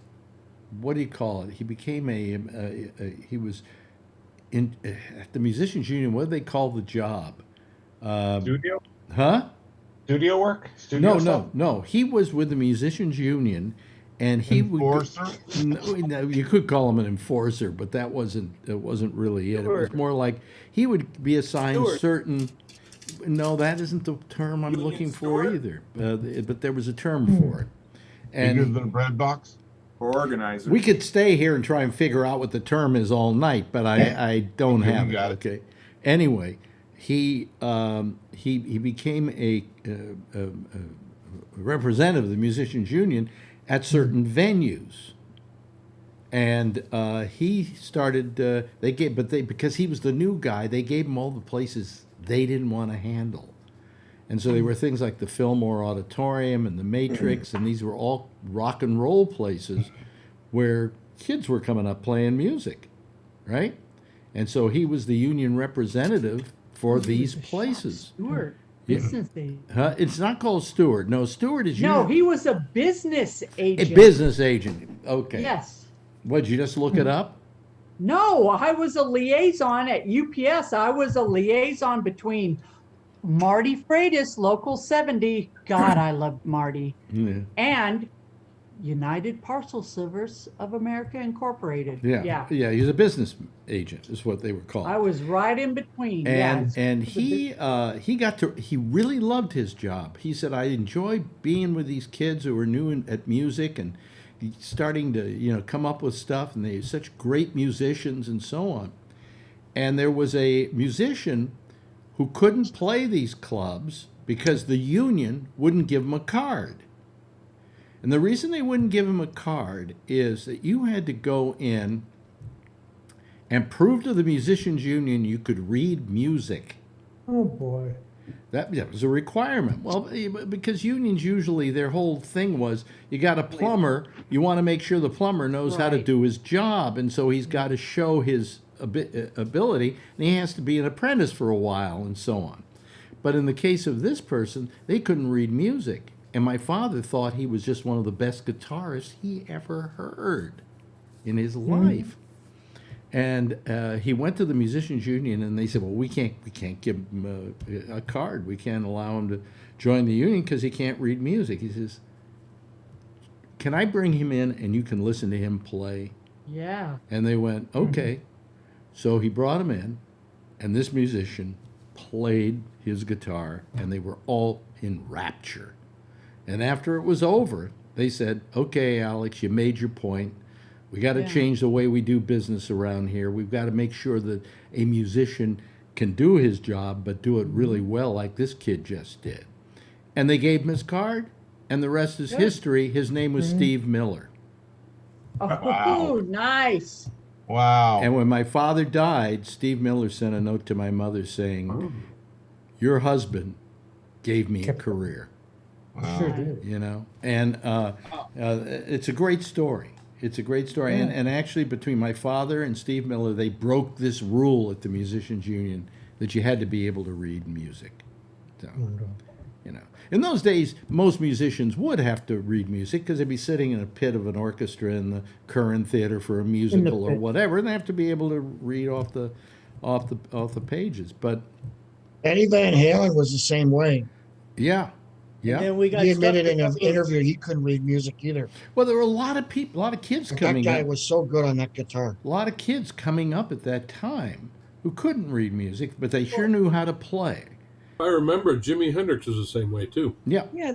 Speaker 2: what do you call it? He became he was in at the Musicians Union. What do they call the job?
Speaker 6: Studio?
Speaker 2: Huh?
Speaker 6: Studio work? Studio stuff?
Speaker 2: No. He was with the Musicians Union, and he
Speaker 4: Enforcer?
Speaker 2: no, you could call him an enforcer, but it wasn't really it. It was more like he would be assigned certain. No, that isn't the term I'm looking for either. But there was a term for it.
Speaker 4: Bigger than a bread box?
Speaker 11: Or organizer.
Speaker 2: We could stay here and try and figure out what the term is all night, but I don't
Speaker 4: Okay,
Speaker 2: have
Speaker 4: you
Speaker 2: it.
Speaker 4: got it.
Speaker 2: Okay. Anyway, he became a representative of the Musicians Union at certain venues, and he started. Because he was the new guy, they gave him all the places they didn't want to handle. And so they were things like the Fillmore Auditorium and the Matrix, and these were all rock and roll places where kids were coming up playing music, right? And so he was the union representative for these places.
Speaker 7: Stewart,
Speaker 2: Yeah.
Speaker 7: business agent.
Speaker 2: It's not called steward. No, steward is
Speaker 7: No,
Speaker 2: usually
Speaker 7: he was a business
Speaker 2: a
Speaker 7: agent.
Speaker 2: business agent. Okay.
Speaker 7: Yes.
Speaker 2: What, did you just look it up?
Speaker 7: No, I was a liaison at UPS. I was a liaison between Marty Freitas, Local 70. God, I loved Marty.
Speaker 2: Yeah.
Speaker 7: And United Parcel Service of America Incorporated.
Speaker 2: Yeah. He's a business agent, is what they were called.
Speaker 7: I was right in between.
Speaker 2: And he really loved his job. He said, I enjoy being with these kids who are new at music and starting to come up with stuff, and they're such great musicians and so on. And there was a musician who couldn't play these clubs because the union wouldn't give him a card. And the reason they wouldn't give him a card is that you had to go in and prove to the Musicians Union you could read music.
Speaker 10: Oh, boy.
Speaker 2: That was a requirement. Well, because unions usually, their whole thing was, you got a plumber, you want to make sure the plumber knows how to do his job, and so he's got to show his ability, and he has to be an apprentice for a while, and so on. But in the case of this person, they couldn't read music, and my father thought he was just one of the best guitarists he ever heard in his life. And he went to the Musicians Union, and they said, well, we can't give him a card. We can't allow him to join the union because he can't read music. He says, can I bring him in and you can listen to him play?
Speaker 7: Yeah.
Speaker 2: And they went, okay. So he brought him in, and this musician played his guitar, and they were all in rapture. And after it was over, they said, okay, Alex, you made your point. We got to change the way we do business around here. We've got to make sure that a musician can do his job, but do it really well like this kid just did. And they gave him his card, and the rest is history. His name was Steve Miller.
Speaker 7: Oh,
Speaker 4: Wow.
Speaker 7: nice.
Speaker 4: Wow.
Speaker 2: And when my father died, Steve Miller sent a note to my mother saying, your husband gave me a career.
Speaker 4: Wow.
Speaker 10: Sure did.
Speaker 2: And it's a great story. It's a great story.
Speaker 10: Yeah.
Speaker 2: And actually, between my father and Steve Miller, they broke this rule at the Musicians Union that you had to be able to read music. So, in those days, most musicians would have to read music because they'd be sitting in a pit of an orchestra in the Curran Theater for a musical or whatever, and they have to be able to read off the pages. But
Speaker 12: Eddie Van Halen was the same way.
Speaker 2: yeah.
Speaker 10: And then we got
Speaker 12: He admitted
Speaker 10: stuck
Speaker 12: in an
Speaker 10: with-
Speaker 12: interview he couldn't read music either.
Speaker 2: Well, there were a lot of people, a lot of kids
Speaker 12: That
Speaker 2: coming
Speaker 12: guy
Speaker 2: up.
Speaker 12: was so good on that guitar.
Speaker 2: A lot of kids coming up at that time who couldn't read music, but they sure knew how to play.
Speaker 8: I remember Jimi Hendrix was the same way too.
Speaker 2: Yeah.
Speaker 10: Yeah,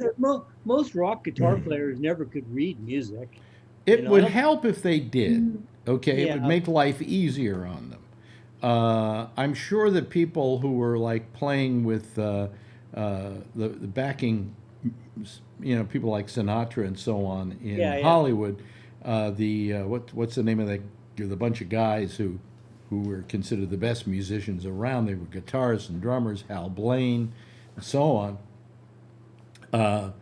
Speaker 10: most rock guitar players never could read music.
Speaker 2: It
Speaker 11: You know, I
Speaker 2: would
Speaker 11: don't-
Speaker 2: help if they did. Okay, it would
Speaker 11: Yeah.
Speaker 2: make life easier on them. I'm sure that people who were like playing with the backing, people like Sinatra and so on in
Speaker 11: Yeah, yeah.
Speaker 2: Hollywood. What's the name of the bunch of guys who were considered the best musicians around? They were guitarists and drummers, Hal Blaine, and so on.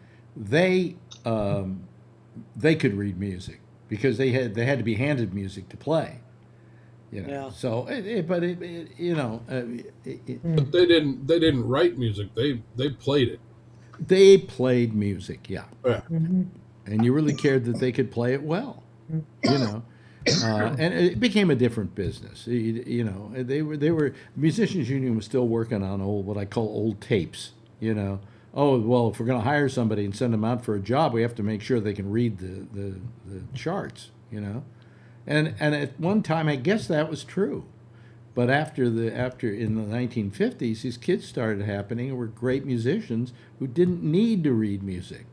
Speaker 2: They could read music because they had to be handed music to play.
Speaker 11: Yeah.
Speaker 2: So,
Speaker 8: But they didn't write music. They played it.
Speaker 2: they played music, yeah,
Speaker 8: Yeah.
Speaker 2: and you really cared that they could play it well, and it became a different business. They were musicians union was still working on what I call old tapes. Oh well, if we're going to hire somebody and send them out for a job, we have to make sure they can read the charts. And at one time, I guess that was true, but after in the 1950s, these kids started happening and were great musicians who didn't need to read music.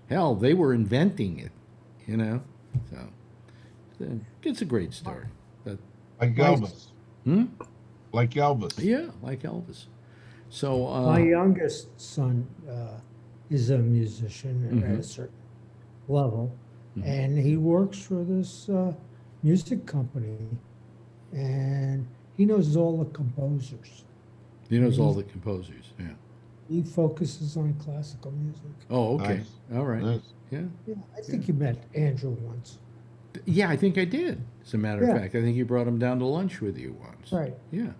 Speaker 2: Hell, they were inventing it, So it's a great story. But,
Speaker 4: Like Elvis. Like Elvis.
Speaker 2: yeah, like Elvis. So
Speaker 10: My youngest son is a musician at a certain level, and he works for this music company, and he knows all the composers.
Speaker 2: he knows all the composers. Yeah.
Speaker 10: He focuses on classical music.
Speaker 2: Oh, okay.
Speaker 4: Nice.
Speaker 2: All right.
Speaker 4: Nice.
Speaker 2: Yeah.
Speaker 10: Yeah, I think you met Andrew once.
Speaker 2: Yeah, I think I did. As a matter
Speaker 10: Yeah.
Speaker 2: of fact, I think you brought him down to lunch with you once.
Speaker 10: Right.
Speaker 2: Yeah.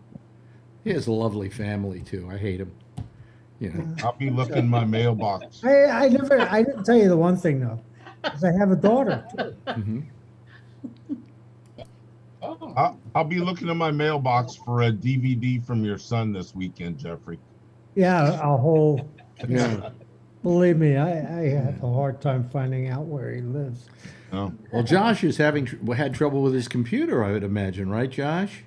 Speaker 2: He has a lovely family too. I hate him.
Speaker 4: I'll be looking my mailbox.
Speaker 10: I didn't tell you the one thing though, is I have a daughter too.
Speaker 2: Hmm.
Speaker 4: I'll be looking in my mailbox for a DVD from your son this weekend, Jeffrey.
Speaker 10: Yeah, a whole.
Speaker 2: Yeah.
Speaker 10: Believe me, I have a hard time finding out where he lives.
Speaker 4: Oh.
Speaker 2: Well, Josh is had trouble with his computer, I would imagine, right, Josh?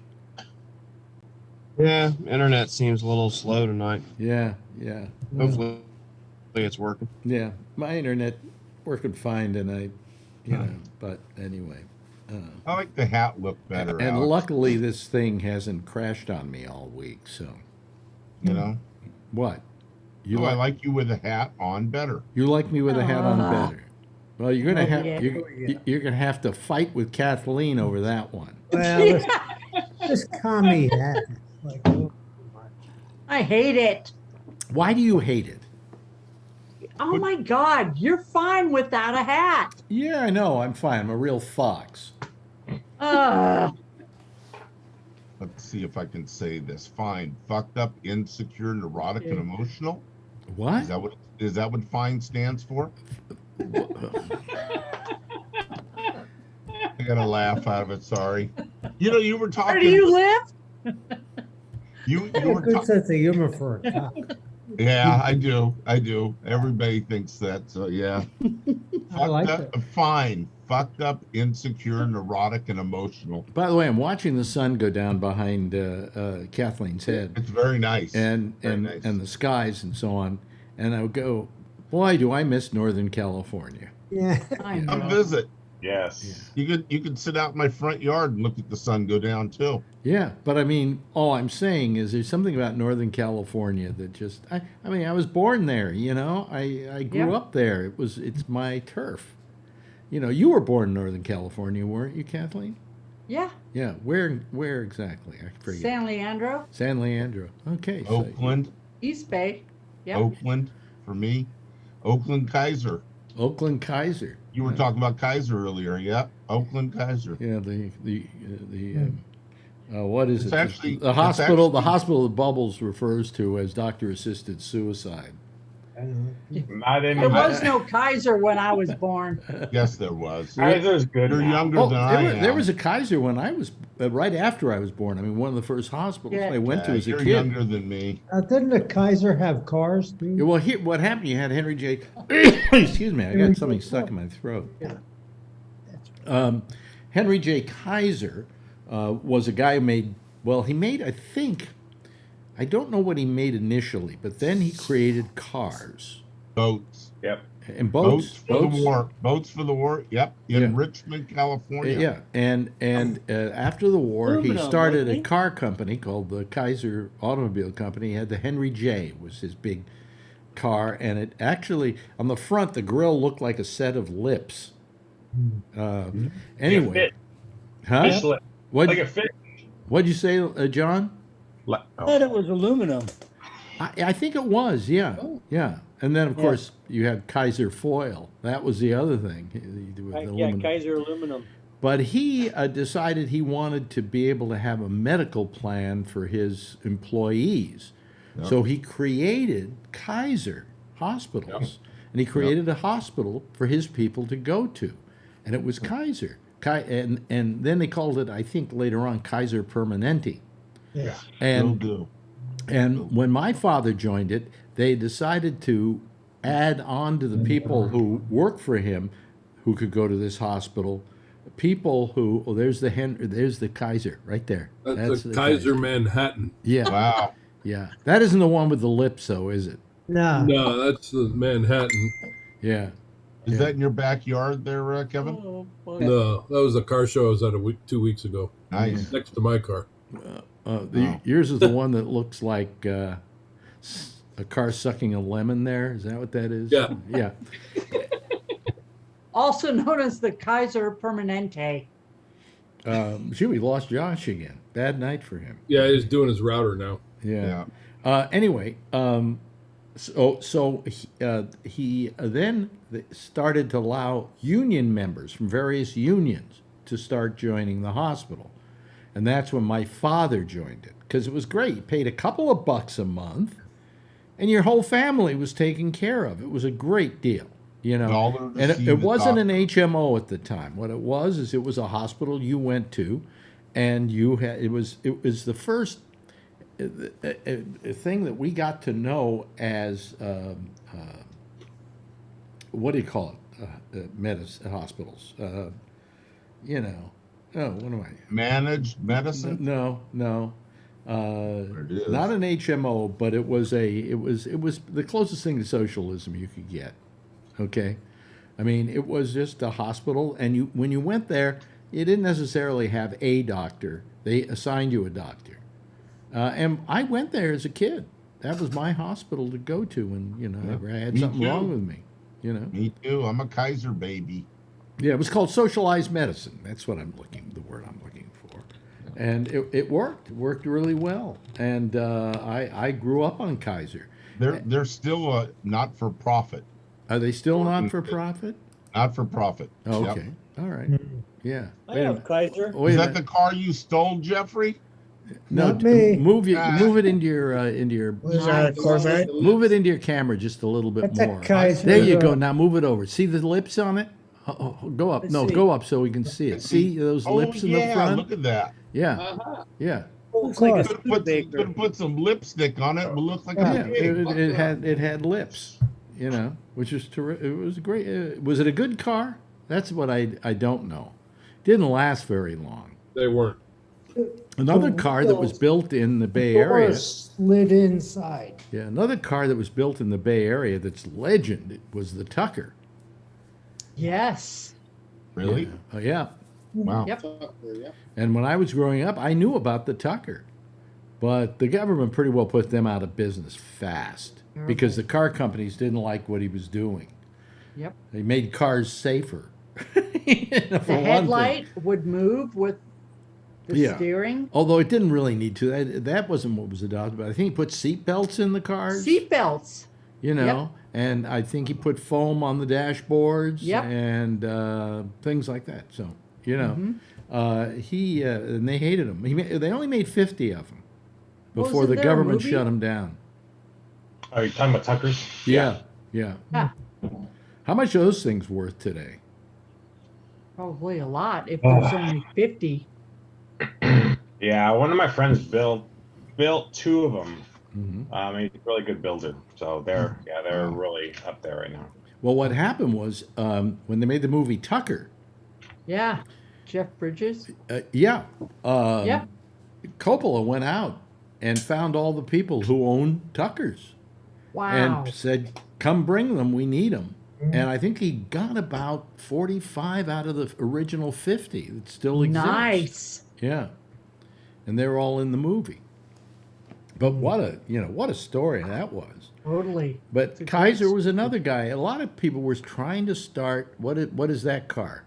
Speaker 13: Yeah, internet seems a little slow tonight.
Speaker 2: Yeah. Yeah.
Speaker 13: Hopefully it's working.
Speaker 2: Yeah. My internet working fine tonight. But anyway.
Speaker 4: I like the hat look better.
Speaker 2: And
Speaker 4: Alex.
Speaker 2: luckily, this thing hasn't crashed on me all week. So. What?
Speaker 4: I like you with a hat on better.
Speaker 2: You like me with a hat on better. Well, you're gonna have
Speaker 7: yeah.
Speaker 2: you're gonna have to fight with Kathleen over that one.
Speaker 10: Well, just calm me down. Like, oh,
Speaker 7: I hate it.
Speaker 2: Why do you hate it?
Speaker 7: Oh my God, you're fine without a hat.
Speaker 2: Yeah, I know. I'm fine. I'm a real fox.
Speaker 7: Uh,
Speaker 4: Let's see if I can say this. Fine. Fucked up, insecure, neurotic, and emotional.
Speaker 2: What?
Speaker 4: Is that what fine stands for? I got a laugh out of it. Sorry. You were talking.
Speaker 7: where do you live?
Speaker 4: You
Speaker 10: a
Speaker 4: were
Speaker 10: good
Speaker 4: talking.
Speaker 10: sense of humor for a cop.
Speaker 4: Yeah, I do. Everybody thinks that. So yeah.
Speaker 10: I like
Speaker 4: Fucked up,
Speaker 10: it.
Speaker 4: fine. Fucked up, insecure, neurotic, and emotional.
Speaker 2: By the way, I'm watching the sun go down behind Kathleen's head,
Speaker 4: It's very nice.
Speaker 2: and
Speaker 4: Very
Speaker 2: and
Speaker 4: nice.
Speaker 2: and the skies and so on, and I would go, boy, do I miss Northern California.
Speaker 10: Yeah.
Speaker 7: I
Speaker 4: Come
Speaker 7: know.
Speaker 4: visit.
Speaker 6: Yes.
Speaker 4: You could sit out in my front yard and look at the sun go down too.
Speaker 2: Yeah, but I mean, all I'm saying is there's something about Northern California that just I mean, I was born there, I grew
Speaker 7: Yeah.
Speaker 2: up there. It's my turf. You were born in Northern California, weren't you, Kathleen?
Speaker 7: Yeah,
Speaker 2: Yeah, where exactly? I forget.
Speaker 7: San Leandro,
Speaker 2: San Leandro. Okay. so-
Speaker 4: Oakland,
Speaker 7: East Bay. Yep.
Speaker 4: Oakland for me. Oakland Kaiser.
Speaker 2: Oakland Kaiser.
Speaker 4: You were talking about Kaiser earlier, yeah? Oakland Kaiser.
Speaker 2: Yeah, what is
Speaker 4: It's
Speaker 2: it?
Speaker 4: actually-
Speaker 2: the
Speaker 4: it's
Speaker 2: hospital.
Speaker 4: actually-
Speaker 2: The hospital that Bubbles refers to as doctor-assisted suicide.
Speaker 10: I know.
Speaker 6: Not
Speaker 7: There
Speaker 6: anymore.
Speaker 7: was no Kaiser when I was born.
Speaker 4: Yes, there was.
Speaker 6: Kaiser's good.
Speaker 4: You're
Speaker 6: now.
Speaker 4: younger
Speaker 2: Oh,
Speaker 4: than I am.
Speaker 2: there was a Kaiser when I was right after I was born. I mean, one of the first hospitals
Speaker 7: Yeah.
Speaker 2: I went to
Speaker 4: Yeah,
Speaker 2: as a
Speaker 4: you're
Speaker 2: kid.
Speaker 4: younger than me.
Speaker 10: Didn't the Kaiser have cars? Too?
Speaker 2: Yeah, well, here, what happened? You had Henry J. Excuse me, I got something stuck in my throat.
Speaker 10: Yeah.
Speaker 2: Henry J. Kaiser was a guy who made. Well, he made. I think. I don't know what he made initially, but then he created cars.
Speaker 4: Boats.
Speaker 6: Yep.
Speaker 2: And
Speaker 4: Boats for the war. Boats for the war. Yep, in Richmond, California.
Speaker 2: Yeah, and after the war, he
Speaker 11: Aluminum,
Speaker 2: started
Speaker 11: wasn't
Speaker 2: a
Speaker 11: he?
Speaker 2: car company called the Kaiser Automobile Company. He had the Henry J. was his big car, and it actually on the front the grill looked like a set of lips. Anyway, huh?
Speaker 6: Fish lip.
Speaker 2: What?
Speaker 6: Like a fish.
Speaker 2: What'd you say, John?
Speaker 11: I thought it was aluminum.
Speaker 2: I think it was, yeah, yeah. And then of
Speaker 11: Yeah.
Speaker 2: course you had Kaiser foil. That was the other thing. With
Speaker 11: Yeah,
Speaker 2: aluminum.
Speaker 11: Kaiser aluminum.
Speaker 2: But he decided he wanted to be able to have a medical plan for his employees. So he created Kaiser hospitals. And he created a hospital for his people to go to. And it was Kaiser. And then they called it, I think later on, Kaiser Permanente.
Speaker 12: Yeah.
Speaker 2: And when my father joined it, they decided to add on to the people who worked for him who could go to this hospital, people who, there's the Kaiser right there.
Speaker 8: That's
Speaker 2: the
Speaker 8: the Kaiser Manhattan.
Speaker 2: Yeah.
Speaker 4: Wow.
Speaker 2: Yeah. That isn't the one with the lips, though, is it?
Speaker 10: No.
Speaker 8: No, that's the Manhattan.
Speaker 2: Yeah.
Speaker 4: Is that in your backyard there, Kevin?
Speaker 8: No, that was a car show I was at 2 weeks ago.
Speaker 4: Nice.
Speaker 8: Next to my car.
Speaker 2: Yours is the one that looks like a car sucking a lemon there. Is that what that is?
Speaker 8: Yeah.
Speaker 2: Yeah.
Speaker 7: Also known as the Kaiser Permanente.
Speaker 2: We lost Josh again. Bad night for him.
Speaker 8: Yeah, he's doing his router now.
Speaker 2: Yeah. Anyway, so he then started to allow union members from various unions to start joining the hospital. And that's when my father joined it, because it was great. You paid a couple of bucks a month, and your whole family was taken care of. It was a great deal, you know. And it wasn't an HMO at the time. What it was a hospital you went to, and you had it was the first thing that we got to know as what do you call it? Hospitals. You know. Oh, what am I?
Speaker 4: Managed medicine?
Speaker 2: No.
Speaker 4: It is.
Speaker 2: Not an HMO, but it was the closest thing to socialism you could get. Okay, I mean it was just a hospital, and when you went there, you didn't necessarily have a doctor. They assigned you a doctor, and I went there as a kid. That was my hospital to go to when I had something wrong with me. You know.
Speaker 4: Me too. I'm a Kaiser baby.
Speaker 2: Yeah, it was called socialized medicine. That's what the word I'm looking for. And it worked. It worked really well. And I grew up on Kaiser.
Speaker 4: They're still a not-for-profit.
Speaker 2: Are they still not for profit?
Speaker 4: Not for profit.
Speaker 2: Oh,
Speaker 4: Yep.
Speaker 2: okay. All right. Yeah.
Speaker 11: I have Kaiser.
Speaker 2: Wait
Speaker 4: Is
Speaker 2: a
Speaker 4: that
Speaker 2: minute.
Speaker 4: the car you stole, Jeffrey?
Speaker 2: No,
Speaker 10: Not me.
Speaker 2: move it into your.
Speaker 12: What is that, a Corvette?
Speaker 2: Move it into your camera just a little bit
Speaker 10: That's a
Speaker 2: more.
Speaker 10: Kaiser.
Speaker 2: There you go. Now move it over. See the lips on it? Go up.
Speaker 7: Let's
Speaker 2: No,
Speaker 7: see.
Speaker 2: go up so we can see it. See those lips in the front?
Speaker 4: Look at that.
Speaker 2: Yeah.
Speaker 11: Uh-huh.
Speaker 2: Yeah.
Speaker 11: Looks like a
Speaker 4: Could put some lipstick on it. It would look like
Speaker 2: Yeah,
Speaker 4: a pig.
Speaker 2: it had lips, which is terrific. It was great. Was it a good car? That's what I don't know. Didn't last very long.
Speaker 8: They weren't.
Speaker 2: Another car that was built in the Bay Area.
Speaker 10: Doors slid inside.
Speaker 2: Yeah, another car that was built in the Bay Area that's legend. It was the Tucker.
Speaker 7: Yes.
Speaker 4: Really?
Speaker 2: Yeah. Oh yeah.
Speaker 4: Wow.
Speaker 7: Yep.
Speaker 2: And when I was growing up, I knew about the Tucker, but the government pretty well put them out of business fast because the car companies didn't like what he was doing.
Speaker 7: Yep.
Speaker 2: They made cars safer.
Speaker 7: The headlight would move with the steering.
Speaker 2: Although it didn't really need to. That wasn't what was adopted. But I think he put seat belts in the cars.
Speaker 7: Seat belts.
Speaker 2: And I think he put foam on the dashboards
Speaker 7: Yep.
Speaker 2: and things like that. So, and they hated him. They only made 50 of them before
Speaker 7: Wasn't
Speaker 2: the
Speaker 7: there a
Speaker 2: government
Speaker 7: movie?
Speaker 2: shut him down.
Speaker 6: Are you talking about Tuckers?
Speaker 2: Yeah.
Speaker 7: Yeah.
Speaker 2: How much are those things worth today?
Speaker 7: Probably a lot if there's only 50.
Speaker 6: Yeah, one of my friends built two of them.
Speaker 2: Mm-hmm.
Speaker 6: He's a really good builder, so they're really up there right now.
Speaker 2: Well, what happened was when they made the movie Tucker.
Speaker 7: Yeah. Jeff Bridges.
Speaker 2: Coppola went out and found all the people who owned Tuckers.
Speaker 7: Wow.
Speaker 2: And said, "Come bring them. We need them." And I think he got about 45 out of the original 50 that still exist.
Speaker 7: Nice.
Speaker 2: Yeah. And they're all in the movie. But what a story that was.
Speaker 7: Totally.
Speaker 2: But Kaiser was another guy. A lot of people were trying to start. What is that car?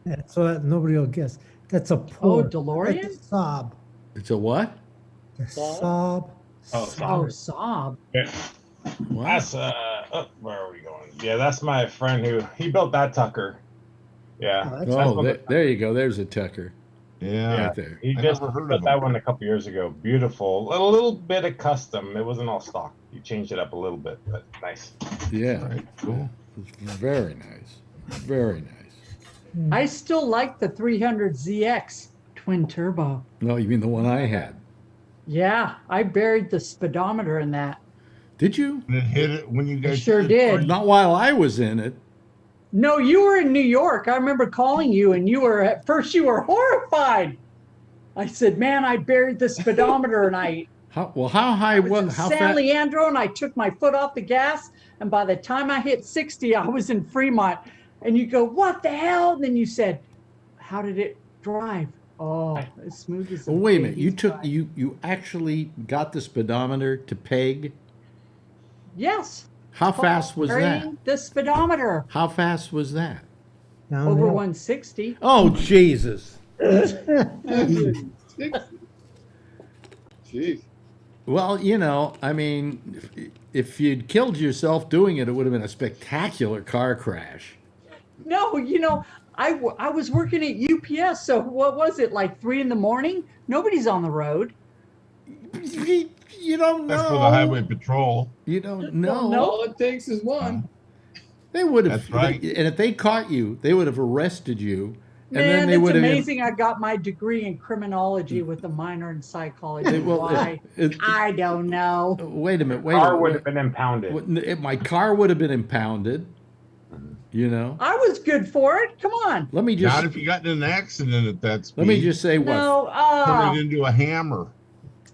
Speaker 10: That's what nobody will guess. That's a Porsche.
Speaker 7: Oh, DeLorean?
Speaker 10: That's a Saab.
Speaker 2: It's a what?
Speaker 10: A Saab.
Speaker 6: Oh,
Speaker 7: Saab.
Speaker 6: Yeah. That's where are we going? Yeah, that's my friend he built that Tucker. Yeah.
Speaker 2: There you go. There's a Tucker.
Speaker 4: Yeah.
Speaker 2: Right there.
Speaker 6: He just built that one a couple years ago. Beautiful. A little bit of custom. It wasn't all stock. He changed it up a little bit, but nice.
Speaker 2: Yeah.
Speaker 4: Right. Cool.
Speaker 2: Very nice. Very nice.
Speaker 7: I still like the 300ZX twin turbo.
Speaker 2: No, you mean the one I had?
Speaker 7: Yeah, I buried the speedometer in that.
Speaker 2: Did you?
Speaker 4: And it hit it when you guys
Speaker 7: Sure did.
Speaker 2: Not while I was in it.
Speaker 7: No, you were in New York. I remember calling you, and at first you were horrified. I said, "Man, I buried the speedometer," and
Speaker 2: how high was
Speaker 7: San Leandro, and I took my foot off the gas, and by the time I hit 60, I was in Fremont. And you go, "What the hell?" And then you said, "How did it drive?" Oh, as smooth as.
Speaker 2: Well, wait a minute. You actually got the speedometer to peg?
Speaker 7: Yes.
Speaker 2: How fast was that?
Speaker 7: The speedometer.
Speaker 2: How fast was that?
Speaker 7: Over 160.
Speaker 2: Oh, Jesus.
Speaker 9: Jeez.
Speaker 2: Well, I mean, if you'd killed yourself doing it, it would have been a spectacular car crash.
Speaker 7: No, I was working at UPS, so what was it, like 3 a.m? Nobody's on the road.
Speaker 2: You don't know.
Speaker 4: That's for the highway patrol.
Speaker 2: You don't know.
Speaker 9: No, all it takes is one.
Speaker 2: They would have.
Speaker 4: That's right.
Speaker 2: And if they caught you, they would have arrested you. And
Speaker 7: Man,
Speaker 2: then they
Speaker 7: it's
Speaker 2: would have.
Speaker 7: amazing. I got my degree in criminology with a minor in psychology.
Speaker 2: Well,
Speaker 7: Why? I don't know.
Speaker 2: Wait a minute.
Speaker 6: Car would have been impounded.
Speaker 2: My car would have been impounded.
Speaker 7: I was good for it. Come on.
Speaker 2: Let me just.
Speaker 4: Not if you got in an accident at that speed.
Speaker 2: Let me just say what.
Speaker 7: No.
Speaker 4: Turn it into a hammer.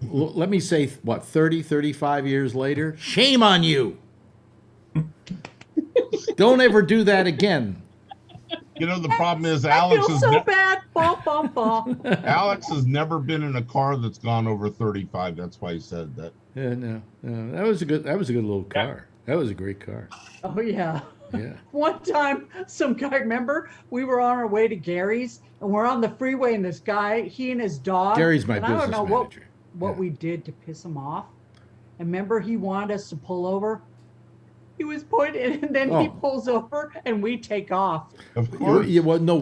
Speaker 2: Let me say what, 30, 35 years later? Shame on you. Don't ever do that again.
Speaker 4: The problem is
Speaker 7: I
Speaker 4: Alex
Speaker 7: feel
Speaker 4: is
Speaker 7: so bad.
Speaker 4: Alex has never been in a car that's gone over 35. That's why he said that.
Speaker 2: Yeah, no. That was a good little car. That was a great car.
Speaker 7: Oh yeah.
Speaker 2: Yeah.
Speaker 7: One time, some guy, remember, we were on our way to Gary's, and we're on the freeway, and this guy, he and his dog.
Speaker 2: Gary's my
Speaker 7: and
Speaker 2: business
Speaker 7: I don't know
Speaker 2: manager.
Speaker 7: what we did to piss him off. And remember, he wanted us to pull over. He was pointing, and then he pulls over, and we take off.
Speaker 4: Of course.
Speaker 2: Yeah, well, no,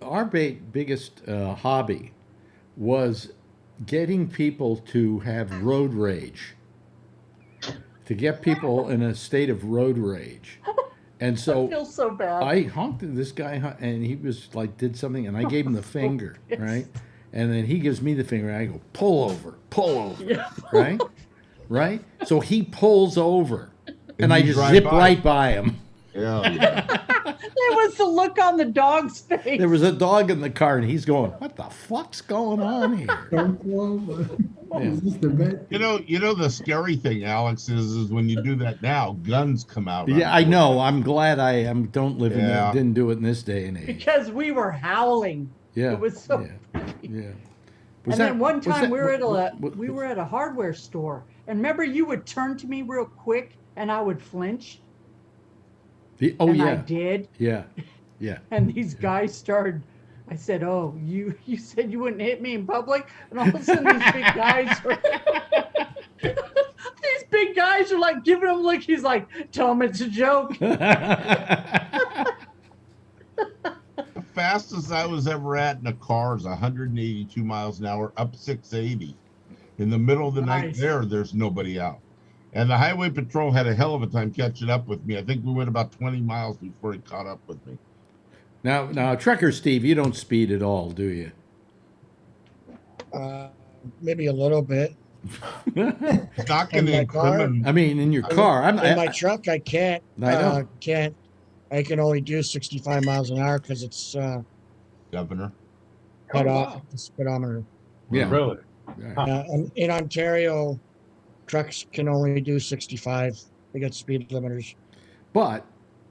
Speaker 2: our biggest hobby was getting people to have road rage, to get people in a state of road rage. And so
Speaker 7: I feel so bad.
Speaker 2: I honked at this guy, and he was like, did something, and I gave him the finger,
Speaker 7: Yes.
Speaker 2: right? And then he gives me the finger, and I go, pull over,
Speaker 7: Yeah.
Speaker 2: right? Right? So he pulls over, and I
Speaker 4: you
Speaker 2: just
Speaker 4: drive
Speaker 2: zip
Speaker 4: by.
Speaker 2: right by him.
Speaker 4: Yeah.
Speaker 7: There was the look on the dog's face.
Speaker 2: There was a dog in the car, and he's going, what the fuck's going on here?
Speaker 5: Don't pull over.
Speaker 2: Yeah.
Speaker 5: Is this the vet?
Speaker 4: The scary thing, Alex, is when you do that now, guns come out.
Speaker 2: Yeah, I know. I'm glad I don't live in
Speaker 4: Yeah.
Speaker 2: didn't do it in this day and age.
Speaker 7: Because we were howling.
Speaker 2: Yeah.
Speaker 7: It was so
Speaker 2: Yeah.
Speaker 7: And then one time we were at a hardware store, and remember, you would turn to me real quick, and I would flinch. I did.
Speaker 2: Yeah. Yeah.
Speaker 7: And these guys started. I said, "Oh, you said you wouldn't hit me in public," and all of a sudden these big guys are. These big guys are like giving him like he's like, "Tell him it's a joke."
Speaker 4: The fastest I was ever at in a car is 182 miles an hour, up 680. In the middle of the night there's nobody out. And the highway patrol had a hell of a time catching up with me. I think we went about 20 miles before he caught up with me.
Speaker 2: Now, Trucker Steve, you don't speed at all, do you?
Speaker 12: Maybe a little bit.
Speaker 4: It's not going to
Speaker 12: In my car?
Speaker 4: incriminate.
Speaker 2: I mean, in your car.
Speaker 12: In my truck, I can't.
Speaker 2: I know.
Speaker 12: I can only do 65 miles an hour because it's
Speaker 4: Governor.
Speaker 12: cut
Speaker 9: Oh,
Speaker 12: off
Speaker 9: wow.
Speaker 12: the speedometer.
Speaker 2: Yeah.
Speaker 6: Really?
Speaker 12: And in Ontario, trucks can only do 65. They got speed limiters.
Speaker 2: But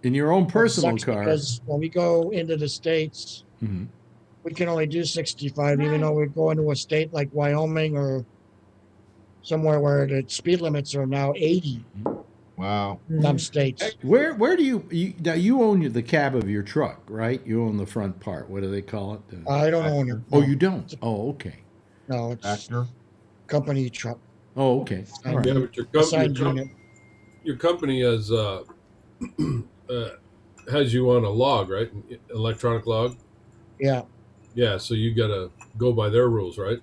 Speaker 2: In your own
Speaker 12: It
Speaker 2: personal
Speaker 12: sucks
Speaker 2: car.
Speaker 12: because when we go into the States,
Speaker 2: Mhm.
Speaker 12: we can only do 65, even though we go into a state like Wyoming or somewhere where the speed limits are now 80.
Speaker 4: Wow.
Speaker 12: Some states.
Speaker 2: Where do now you own the cab of your truck, right? You own the front part. What do they call it?
Speaker 12: I don't own it.
Speaker 2: Oh,
Speaker 12: no.
Speaker 2: you don't? Oh, okay.
Speaker 12: No, it's
Speaker 4: Actor.
Speaker 12: company truck.
Speaker 2: Oh, okay. All right.
Speaker 8: Yeah, but
Speaker 12: Assigned unit.
Speaker 8: your company has you on a log, right? Electronic log.
Speaker 12: Yeah.
Speaker 8: Yeah, so you got to go by their rules, right?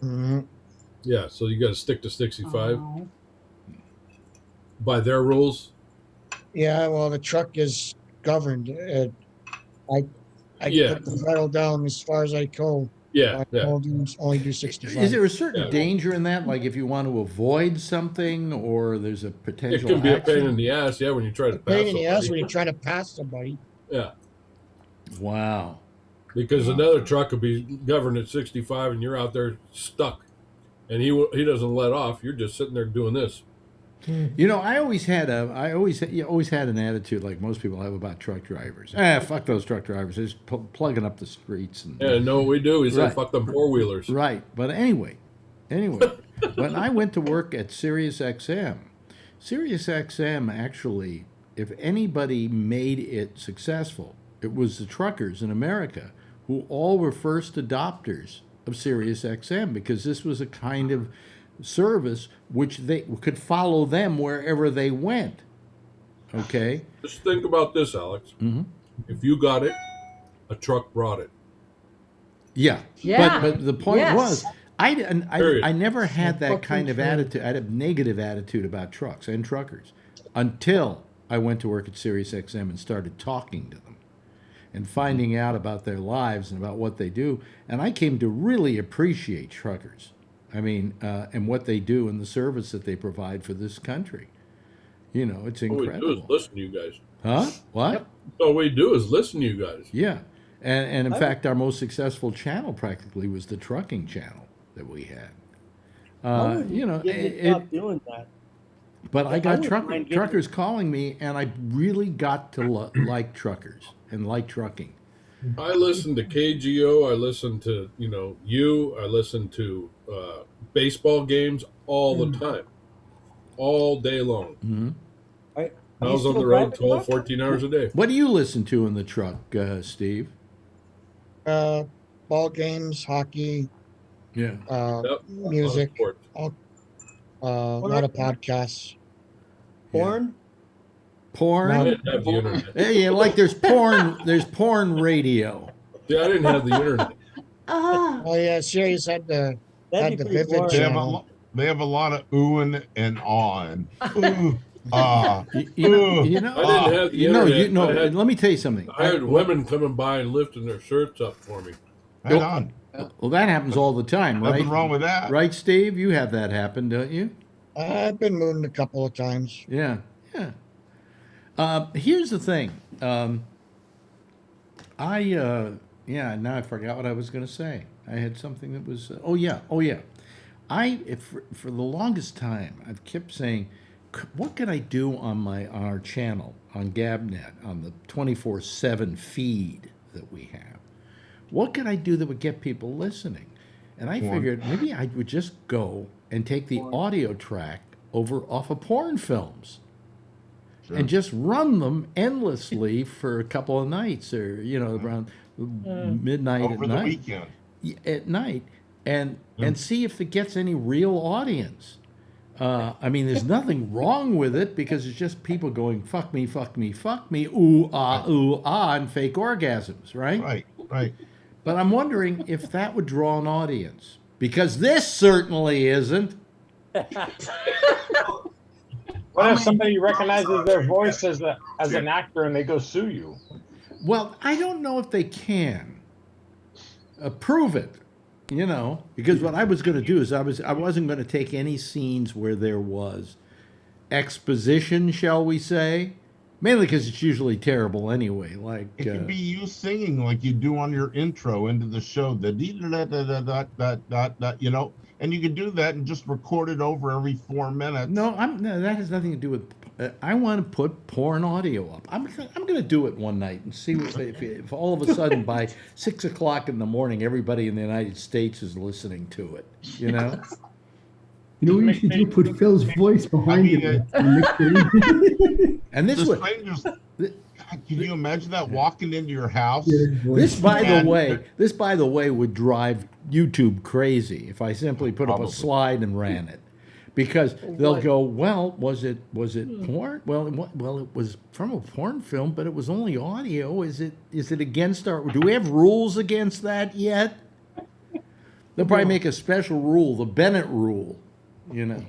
Speaker 12: hmm
Speaker 8: Yeah, so you got to stick to 65 by their rules.
Speaker 12: Yeah, well, the truck is governed. I
Speaker 8: Yeah.
Speaker 12: put the throttle down as far as I go.
Speaker 8: Yeah,
Speaker 12: I
Speaker 8: yeah.
Speaker 12: only do 65.
Speaker 2: Is there a certain danger in that? Like if you want to avoid something or there's a
Speaker 8: It
Speaker 2: potential
Speaker 8: can be a pain
Speaker 2: accident?
Speaker 8: in the ass, yeah, when you try to pass
Speaker 12: pain in the ass
Speaker 8: somebody.
Speaker 12: when you're trying to pass somebody.
Speaker 8: Yeah,
Speaker 2: Wow.
Speaker 8: because another truck could be governed at 65 and you're out there stuck, and he doesn't let off. You're just sitting there doing this.
Speaker 2: You know, I always had an attitude like most people have about truck drivers. Fuck those truck drivers. They're just plugging up the streets. And
Speaker 8: Yeah, no, we do. We say
Speaker 2: Right.
Speaker 8: fuck them four wheelers.
Speaker 2: Right. But anyway, when I went to work at SiriusXM actually, if anybody made it successful, it was the truckers in America who all were first adopters of SiriusXM because this was a kind of service which they could follow them wherever they went. Okay?
Speaker 8: Just think about this, Alex.
Speaker 2: Mm-hmm.
Speaker 8: If you got it, a truck brought it.
Speaker 2: Yeah.
Speaker 7: Yeah.
Speaker 2: But the point
Speaker 7: Yes.
Speaker 2: was,
Speaker 8: Period.
Speaker 2: I never had that
Speaker 12: fucking
Speaker 2: kind of
Speaker 12: true.
Speaker 2: attitude. I had a negative attitude about trucks and truckers until I went to work at SiriusXM and started talking to them and finding out about their lives and about what they do. And I came to really appreciate truckers. I mean, and what they do and the service that they provide for this country. You know, it's
Speaker 8: All we do is
Speaker 2: incredible.
Speaker 8: listen to you guys.
Speaker 2: Huh? What?
Speaker 8: All we do is listen to you guys.
Speaker 2: Yeah. And in fact, our most successful channel practically was the trucking channel that we had. You know,
Speaker 11: Stop doing that.
Speaker 2: but I
Speaker 11: I
Speaker 2: got
Speaker 11: wouldn't mind getting-
Speaker 2: truckers calling me, and I really got to like truckers and like trucking.
Speaker 8: I listen to KGO. I listen to I listen to baseball games all the time, all day long.
Speaker 2: Mm-hmm.
Speaker 8: I was on the road 12, 14 hours a day.
Speaker 2: What do you listen to in the truck, Steve?
Speaker 12: Ball games, hockey,
Speaker 2: Yeah.
Speaker 12: music,
Speaker 8: Sports.
Speaker 12: a lot of podcasts.
Speaker 11: Porn?
Speaker 2: Porn?
Speaker 8: I didn't have the internet.
Speaker 2: Yeah, like there's porn radio.
Speaker 8: Yeah, I didn't have the internet.
Speaker 12: Oh yeah, Sirius had the
Speaker 11: That'd be pretty
Speaker 12: Vivid
Speaker 11: boring.
Speaker 12: channel.
Speaker 4: They have a lot of oohing and awing. Ooh, ah,
Speaker 2: You know,
Speaker 8: I didn't have the internet.
Speaker 2: let me tell you something.
Speaker 8: I had women coming by and lifting their shirts up for me.
Speaker 4: hang on.
Speaker 2: Well, that happens all the time, right?
Speaker 4: Nothing wrong with that.
Speaker 2: Right, Steve? You have that happen, don't you?
Speaker 12: I've been moved a couple of times.
Speaker 2: Yeah, yeah. Here's the thing. Now I forgot what I was going to say. I had something that was. Oh yeah. For the longest time, I've kept saying, what can I do on our channel on GabNet on the 24/7 feed that we have? What could I do that would get people listening? And I figured maybe I would just go and take the audio track off of porn films.
Speaker 4: Sure.
Speaker 2: And just run them endlessly for a couple of nights, or around midnight
Speaker 4: Over
Speaker 2: at
Speaker 4: the
Speaker 2: night.
Speaker 4: weekend.
Speaker 2: At night, and see if it gets any real audience. I mean, there's nothing wrong with it because it's just people going fuck me, ooh ah, and fake orgasms, right?
Speaker 4: Right.
Speaker 2: But I'm wondering if that would draw an audience because this certainly isn't.
Speaker 6: What if somebody recognizes their voice as an actor and they go sue you?
Speaker 2: Well, I don't know if they can prove it, because what I was going to do is I wasn't going to take any scenes where there was exposition, shall we say, mainly because it's usually terrible anyway. Like
Speaker 4: It could be you singing like you do on your intro into the show, the and you could do that and just record it over every 4 minutes.
Speaker 2: no, that has nothing to do with I want to put porn audio up. I'm going to do it one night and see if all of a sudden by 6 o'clock in the morning everybody in the United States is listening to it. You know.
Speaker 5: You know what you should do? Put Phil's voice behind it.
Speaker 2: And this would.
Speaker 4: Can you imagine that walking into your house?
Speaker 2: This, by the way, would drive YouTube crazy if I simply put up a slide and ran it, because they'll go, well, was it porn? Well, it was from a porn film, but it was only audio. Is it against our? Do we have rules against that yet? They'll probably make a special rule, the Bennett rule. You know.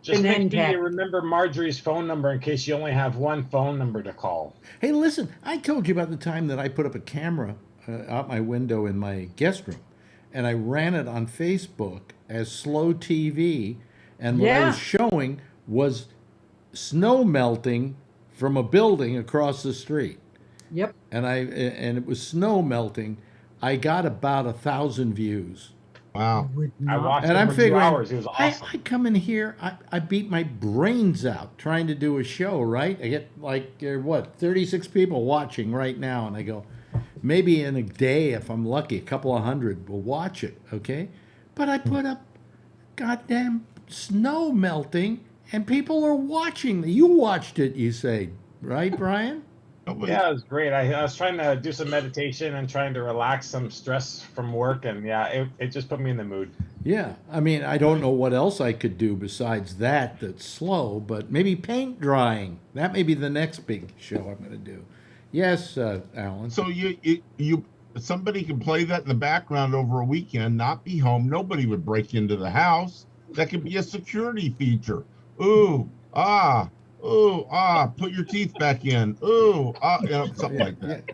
Speaker 6: Just make sure you remember Marjorie's phone number in case you only have one phone number to call.
Speaker 2: Hey, listen, I told you about the time that I put up a camera out my window in my guest room, and I ran it on Facebook as slow TV, and what I was showing was snow melting from a building across the street.
Speaker 7: Yep.
Speaker 2: And it was snow melting. I got about 1,000 views.
Speaker 4: Wow.
Speaker 6: I watched
Speaker 2: and
Speaker 6: it
Speaker 2: I'm
Speaker 6: for
Speaker 2: figuring,
Speaker 6: 2 hours. It was awesome.
Speaker 2: I come in here, I beat my brains out trying to do a show, right? I get 36 people watching right now, and I go, maybe in a day, if I'm lucky, a couple of hundred will watch it, okay? But I put up goddamn snow melting, and people are watching. You watched it, you say, right, Brian?
Speaker 6: Yeah, it was great. I was trying to do some meditation and trying to relax some stress from work, and it just put me in the mood.
Speaker 2: Yeah, I mean, I don't know what else I could do besides that's slow, but maybe paint drying. That may be the next big show I'm going to do. Yes, Alan.
Speaker 4: So somebody can play that in the background over a weekend, not be home. Nobody would break into the house. That could be a security feature. Put your teeth back in. Something like that.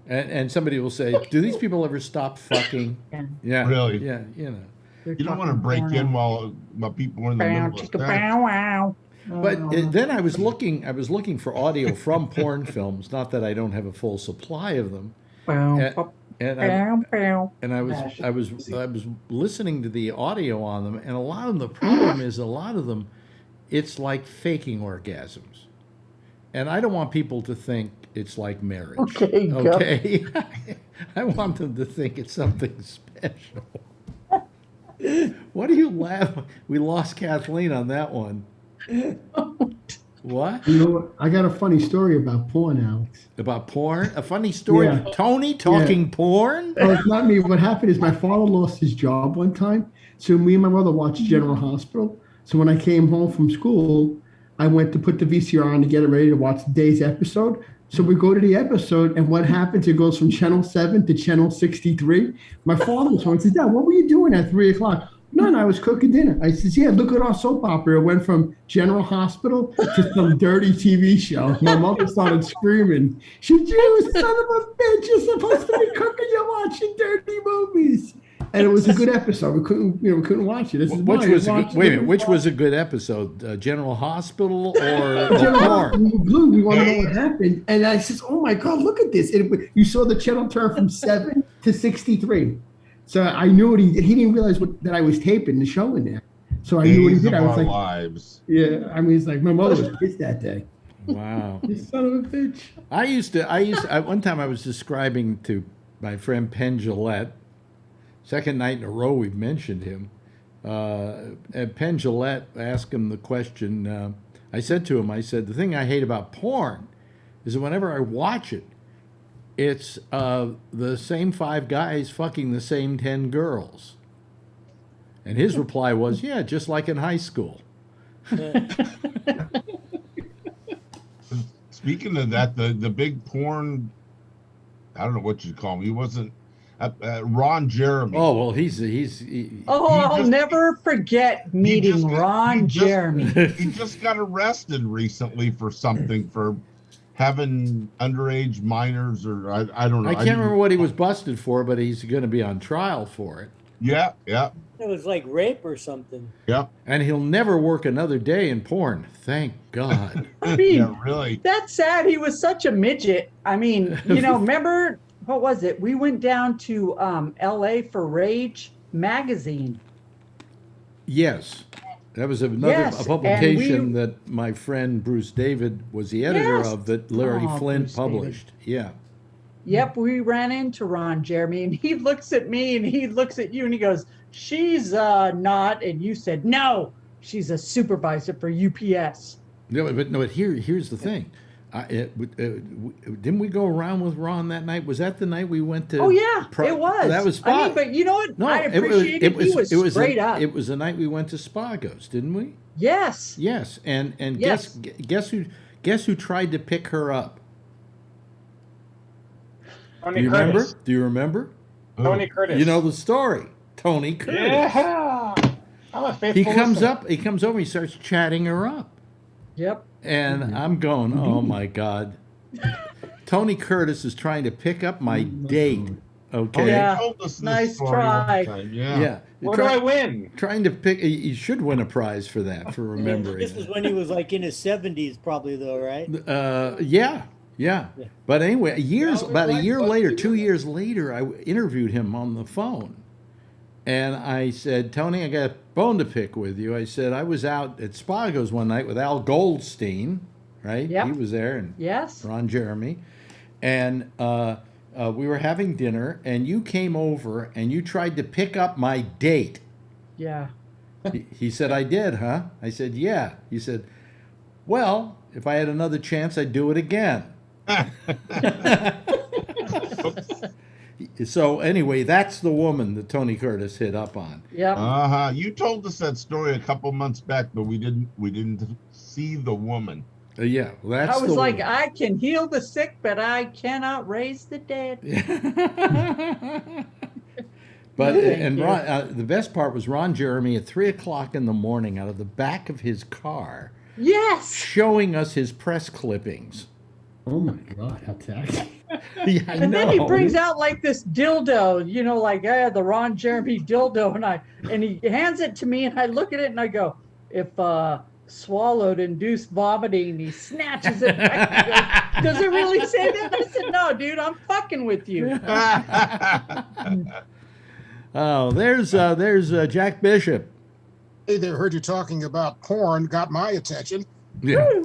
Speaker 2: And somebody will say, do these people ever stop fucking? Yeah.
Speaker 4: Really?
Speaker 2: Yeah, you know.
Speaker 4: You don't want to break in while people are in the middle of sex.
Speaker 2: But then I was looking for audio from porn films. Not that I don't have a full supply of them. And I was listening to the audio on them, and a lot of them, the problem is it's like faking orgasms. And I don't want people to think it's like marriage. Okay. I want them to think it's something special. What do you laugh? We lost Kathleen on that one. What?
Speaker 5: You know what? I got a funny story about porn, Alex.
Speaker 2: About porn? A funny story? Yeah. Tony talking porn?
Speaker 5: Oh, it's not me. What happened is my father lost his job one time. So me and my mother watched General Hospital. So when I came home from school, I went to put the VCR on to get it ready to watch the day's episode. So we go to the episode, and what happens? It goes from channel 7 to channel 63. My father was home and says, Dad, what were you doing at 3 o'clock? No, I was cooking dinner. I says, yeah, look at our soap opera. It went from General Hospital to some dirty TV show. My mother started screaming, you son of a bitch, you're supposed to be cooking, you're watching dirty movies. And it was a good episode. We couldn't watch it.
Speaker 2: Which was a good episode? General Hospital or porn?
Speaker 5: We want to know what happened. And I says, oh my God, look at this. You saw the channel turn from 7 to 63. So I knew what he didn't realize that I was taping the show in there. So I knew what he did. I was like,
Speaker 4: lives.
Speaker 5: Yeah, I mean, it's like my mother was pissed that day.
Speaker 2: Wow.
Speaker 5: You son of a bitch.
Speaker 2: I used to, one time I was describing to my friend Penn Jillette. Second night in a row we've mentioned him. And Penn Jillette asked him the question. I said to him, the thing I hate about porn is that whenever I watch it, it's the same 5 guys fucking the same 10 girls. And his reply was, yeah, just like in high school.
Speaker 4: Speaking of that, the big porn, I don't know what you call him. He wasn't Ron Jeremy.
Speaker 2: Oh well,
Speaker 7: I'll never forget meeting Ron Jeremy.
Speaker 4: He just got arrested recently for something, for having underage minors, or I don't know.
Speaker 2: I can't remember what he was busted for, but he's going to be on trial for it.
Speaker 4: Yeah.
Speaker 11: It was like rape or something.
Speaker 4: Yeah.
Speaker 2: And he'll never work another day in porn. Thank God.
Speaker 7: I mean,
Speaker 4: yeah, really.
Speaker 7: That's sad. He was such a midget. I mean, remember, what was it? We went down to L.A. for Rage magazine.
Speaker 2: Yes. That was another
Speaker 7: Yes,
Speaker 2: a publication
Speaker 7: and we-
Speaker 2: that my friend Bruce David was the editor
Speaker 7: Yes.
Speaker 2: of that Larry
Speaker 7: Oh,
Speaker 2: Flint
Speaker 7: Bruce
Speaker 2: published. Yeah.
Speaker 7: Yep, we ran into Ron Jeremy, and he looks at me, and he looks at you, and he goes, "She's not," and you said, "No, she's a supervisor for UPS."
Speaker 2: No, but here's the thing. Didn't we go around with Ron that night? Was that the night we went to?
Speaker 7: Oh yeah, it was.
Speaker 2: That was
Speaker 7: I
Speaker 2: Spa.
Speaker 7: mean, but you know what?
Speaker 2: No,
Speaker 7: I appreciated he was straight up.
Speaker 2: It was the night we went to Spago's, didn't we?
Speaker 7: Yes.
Speaker 2: Yes, and
Speaker 7: Yes.
Speaker 2: guess who tried to pick her up?
Speaker 6: Tony
Speaker 2: Do you
Speaker 6: Curtis.
Speaker 2: remember? Do you remember?
Speaker 6: Tony Curtis.
Speaker 2: You know the story. Tony Curtis.
Speaker 6: Yeah. I'm a faithful
Speaker 2: He comes
Speaker 6: listener.
Speaker 2: up. He comes over. He starts chatting her up.
Speaker 7: Yep.
Speaker 2: And I'm going, oh my God. Tony Curtis is trying to pick up my date. Okay.
Speaker 7: Yeah.
Speaker 4: You told us this
Speaker 7: Nice
Speaker 4: story
Speaker 7: try.
Speaker 4: one time, Yeah.
Speaker 2: Yeah.
Speaker 6: What do I win?
Speaker 2: Trying to pick. You should win a prize for that, for remembering.
Speaker 11: This was when he was like in his 70s, probably, though, right?
Speaker 2: Yeah. But anyway, about a year later, 2
Speaker 9: together.
Speaker 2: years later, I interviewed him on the phone. And I said, Tony, I got a bone to pick with you. I said, I was out at Spago's one night with Al Goldstein, right?
Speaker 7: Yep.
Speaker 2: He was there, and
Speaker 7: Yes.
Speaker 2: Ron Jeremy. And we were having dinner, and you came over, and you tried to pick up my date.
Speaker 7: Yeah.
Speaker 2: He said, I did, huh? I said, yeah. He said, well, if I had another chance, I'd do it again. So anyway, that's the woman that Tony Curtis hit up on.
Speaker 7: Yep.
Speaker 4: You told us that story a couple months back, but we didn't see the woman.
Speaker 2: Yeah, well, that's
Speaker 7: I was
Speaker 2: the
Speaker 7: like,
Speaker 2: woman.
Speaker 7: I can heal the sick, but I cannot raise the dead.
Speaker 2: But
Speaker 7: Thank
Speaker 2: and
Speaker 7: you.
Speaker 2: Ron, the best part was Ron Jeremy at 3:00 in the morning out of the back of his car
Speaker 7: Yes.
Speaker 2: showing us his press clippings.
Speaker 5: Oh my God, how tacky.
Speaker 2: Yeah, I
Speaker 7: And then he
Speaker 2: know.
Speaker 7: brings out like this dildo, you know, like the Ron Jeremy dildo, and he hands it to me, and I look at it and I go, if swallowed induced vomiting, he snatches it back. He goes, does it really say that? I said, no, dude, I'm fucking with you.
Speaker 2: Oh, there's Jack Bishop.
Speaker 14: Hey there, heard you talking about porn, got my attention.
Speaker 2: Yeah.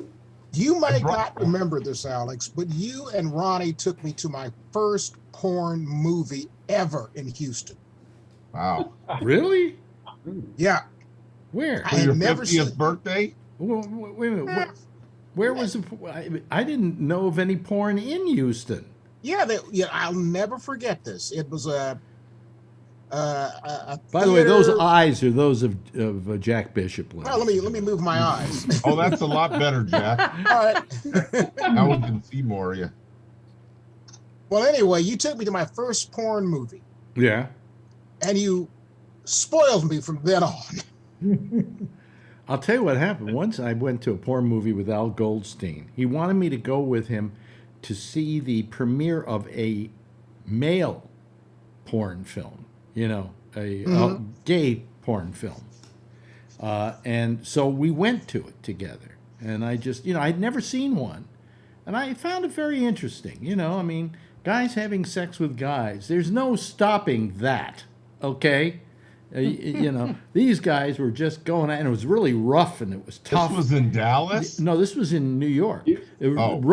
Speaker 14: You might not remember this, Alex, but you and Ronnie took me to my first porn movie ever in Houston.
Speaker 4: Wow.
Speaker 2: Really?
Speaker 14: Yeah.
Speaker 2: Where?
Speaker 14: I
Speaker 4: For
Speaker 14: had
Speaker 4: your
Speaker 14: never
Speaker 4: 50th
Speaker 14: seen.
Speaker 4: birthday?
Speaker 2: Wait a minute. Where was the? I didn't know of any porn in Houston.
Speaker 14: Yeah, I'll never forget this. It was a
Speaker 2: By the way, those
Speaker 14: theater-
Speaker 2: eyes are those of Jack Bishop.
Speaker 14: Well, let me move my eyes.
Speaker 4: Oh, that's a lot better, Jack.
Speaker 14: All right.
Speaker 4: Now we can see more of you.
Speaker 14: Well, anyway, you took me to my first porn movie,
Speaker 2: Yeah.
Speaker 14: and you spoiled me from then on.
Speaker 2: I'll tell you what happened. Once I went to a porn movie with Al Goldstein. He wanted me to go with him to see the premiere of a male porn film, you know, a gay porn film. And so we went to it together. And I just, I'd never seen one. And I found it very interesting. I mean, guys having sex with guys. There's no stopping that, okay? These guys were just going at, and it was really rough and it was tough.
Speaker 4: This was in Dallas?
Speaker 2: No, this was in New York. It was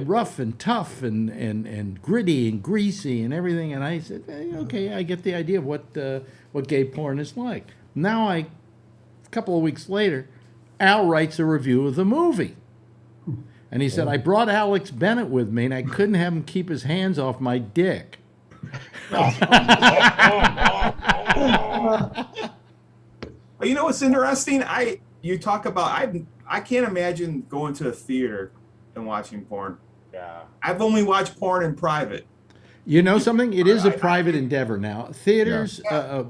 Speaker 2: rough and tough and gritty and greasy and everything. And I said, okay, I get the idea of what gay porn is like. Now, a couple of weeks later, Al writes a review of the movie. And he said, I brought Alex Bennett with me, and I couldn't have him keep his hands off my dick.
Speaker 15: But you know what's interesting? You talk about I can't imagine going to a theater and watching porn.
Speaker 6: Yeah.
Speaker 15: I've only watched porn in private.
Speaker 2: You know something? It is a private endeavor now. Theaters,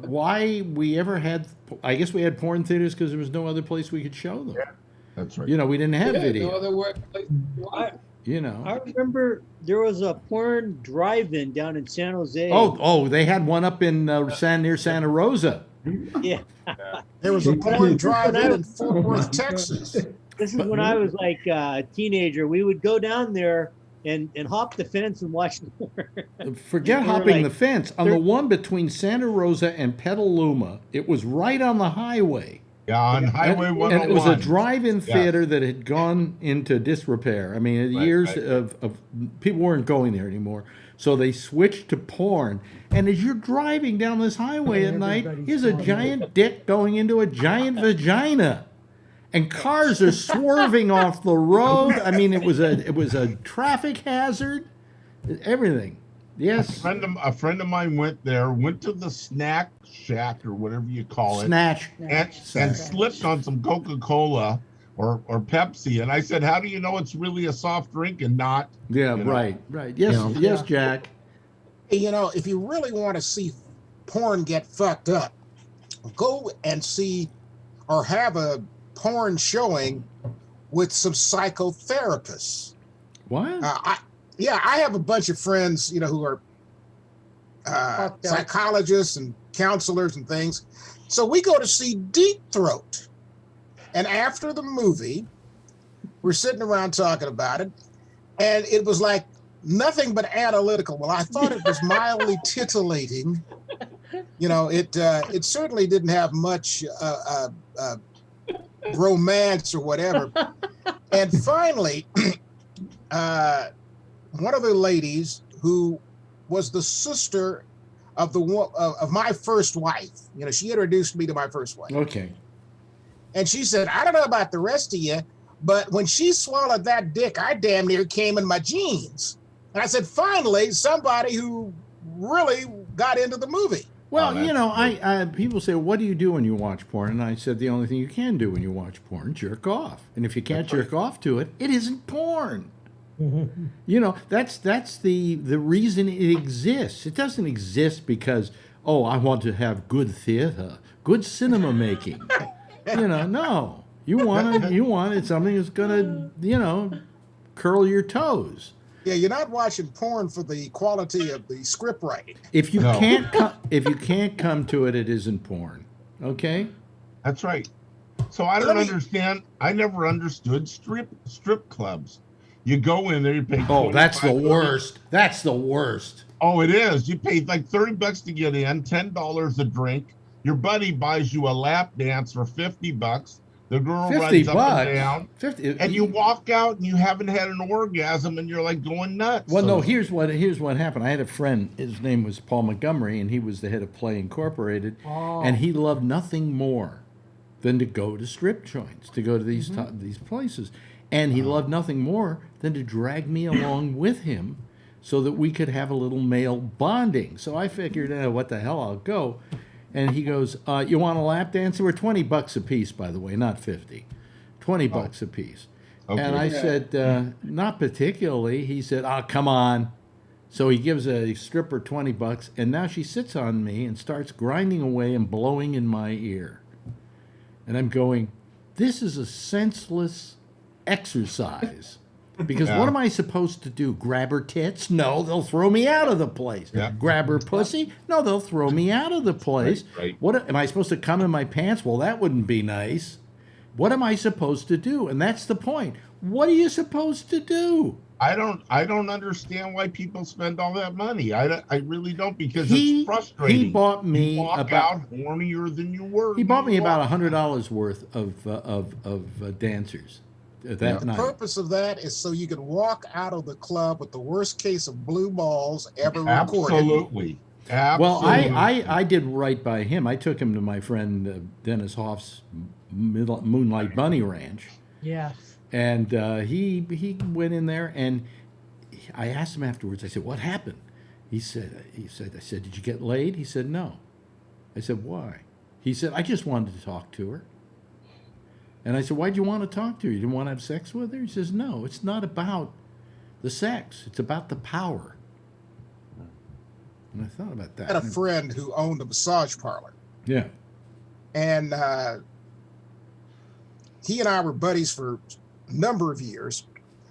Speaker 2: why we ever had, I guess we had porn theaters because there was no other place we could show them.
Speaker 4: Yeah, that's right.
Speaker 2: We didn't have
Speaker 9: No
Speaker 2: video.
Speaker 9: other word.
Speaker 11: I remember there was a porn drive-in down in San Jose.
Speaker 2: Oh, they had one up in near Santa Rosa.
Speaker 11: Yeah.
Speaker 14: There was a porn drive-in in Fort Worth, Texas.
Speaker 11: This is when I was like a teenager. We would go down there and hop the fence and watch porn.
Speaker 2: Forget
Speaker 11: We were
Speaker 2: hopping
Speaker 11: like
Speaker 2: the fence. On the one between Santa Rosa and Petaluma, it was right on the highway.
Speaker 4: Yeah, on Highway 101.
Speaker 2: And it was a drive-in
Speaker 4: Yeah.
Speaker 2: theater that had gone into disrepair. I mean, years of people weren't going there anymore. So they switched to porn. And as you're driving down this highway at night, here's a giant dick going into a giant vagina. And cars are swerving off the road. I mean, it was a traffic hazard. Everything. Yes.
Speaker 4: A friend of mine went to the snack shack or whatever you call it.
Speaker 2: Snatch.
Speaker 4: And slipped on some Coca-Cola or Pepsi. And I said, how do you know it's really a soft drink and not?
Speaker 2: Yeah, right. Yes, yes, Jack.
Speaker 14: You know, if you really want to see porn get fucked up, go and see or have a porn showing with some psychotherapists.
Speaker 2: What?
Speaker 14: I have a bunch of friends, you know, who are psychologists and counselors and things. So we go to see Deep Throat. And after the movie, we're sitting around talking about it. And it was like nothing but analytical. Well, I thought it was mildly titillating. You know, it certainly didn't have much romance or whatever. And finally, one of the ladies who was the sister of my first wife, you know, she introduced me to my first wife.
Speaker 2: Okay.
Speaker 14: And she said, I don't know about the rest of you, but when she swallowed that dick, I damn near came in my jeans. And I said, finally, somebody who really got into the movie.
Speaker 2: Well, you know, I people say, what do you do when you watch porn? And I said, the only thing you can do when you watch porn, jerk off. And if you can't jerk off to it, it isn't porn. You know, that's the reason it exists. It doesn't exist because, oh, I want to have good theater, good cinema making. You know, no. You wanted something that's gonna, you know, curl your toes.
Speaker 14: Yeah, you're not watching porn for the quality of the script writing.
Speaker 2: If you can't come to it, it isn't porn. Okay?
Speaker 4: That's right. So I don't understand. I never understood strip clubs. You go in there, you pay.
Speaker 2: Oh, that's the worst. That's the worst.
Speaker 4: Oh, it is. You pay like $30 to get in, $10 a drink. Your buddy buys you a lap dance for $50. The girl runs up and down,
Speaker 2: 50,
Speaker 4: and you walk out and you haven't had an orgasm, and you're like going nuts.
Speaker 2: Well, no. Here's what happened. I had a friend. His name was Paul Montgomery, and he was the head of Play Incorporated, and he loved nothing more than to go to strip joints, to go to these these places, and he loved nothing more than to drag me along with him, so that we could have a little male bonding. So I figured, what the hell, I'll go. And he goes, you want a lap dance? They were $20 a piece, by the way, not 50. $20 a piece. Okay. And I said, not particularly. He said, come on. So he gives a stripper $20, and now she sits on me and starts grinding away and blowing in my ear. And I'm going, this is a senseless exercise. Because what am I supposed to do? Grab her tits? No, they'll throw me out of the place. Yeah. Grab her pussy? No, they'll throw me out of the place. Right. What am I supposed to come in my pants? Well, that wouldn't be nice. What am I supposed to do? And that's the point. What are you supposed to do?
Speaker 4: I don't understand why people spend all that money. I really don't, because it's frustrating.
Speaker 2: He bought me
Speaker 4: out hornier than you were.
Speaker 2: He bought me about $100 worth of dancers.
Speaker 14: The purpose of that is so you can walk out of the club with the worst case of blue balls ever recorded.
Speaker 4: Absolutely.
Speaker 2: Well, I did right by him. I took him to my friend Dennis Hoff's Moonlight Bunny Ranch.
Speaker 7: Yes.
Speaker 2: And he went in there, and I asked him afterwards. I said, "What happened?" I said, "Did you get laid?" He said, "No." I said, "Why?" He said, "I just wanted to talk to her." And I said, why'd you want to talk to her? You didn't want to have sex with her? He says, no, it's not about the sex. It's about the power. And I thought about that.
Speaker 14: I had a friend who owned a massage parlor.
Speaker 2: Yeah.
Speaker 14: And he and I were buddies for a number of years.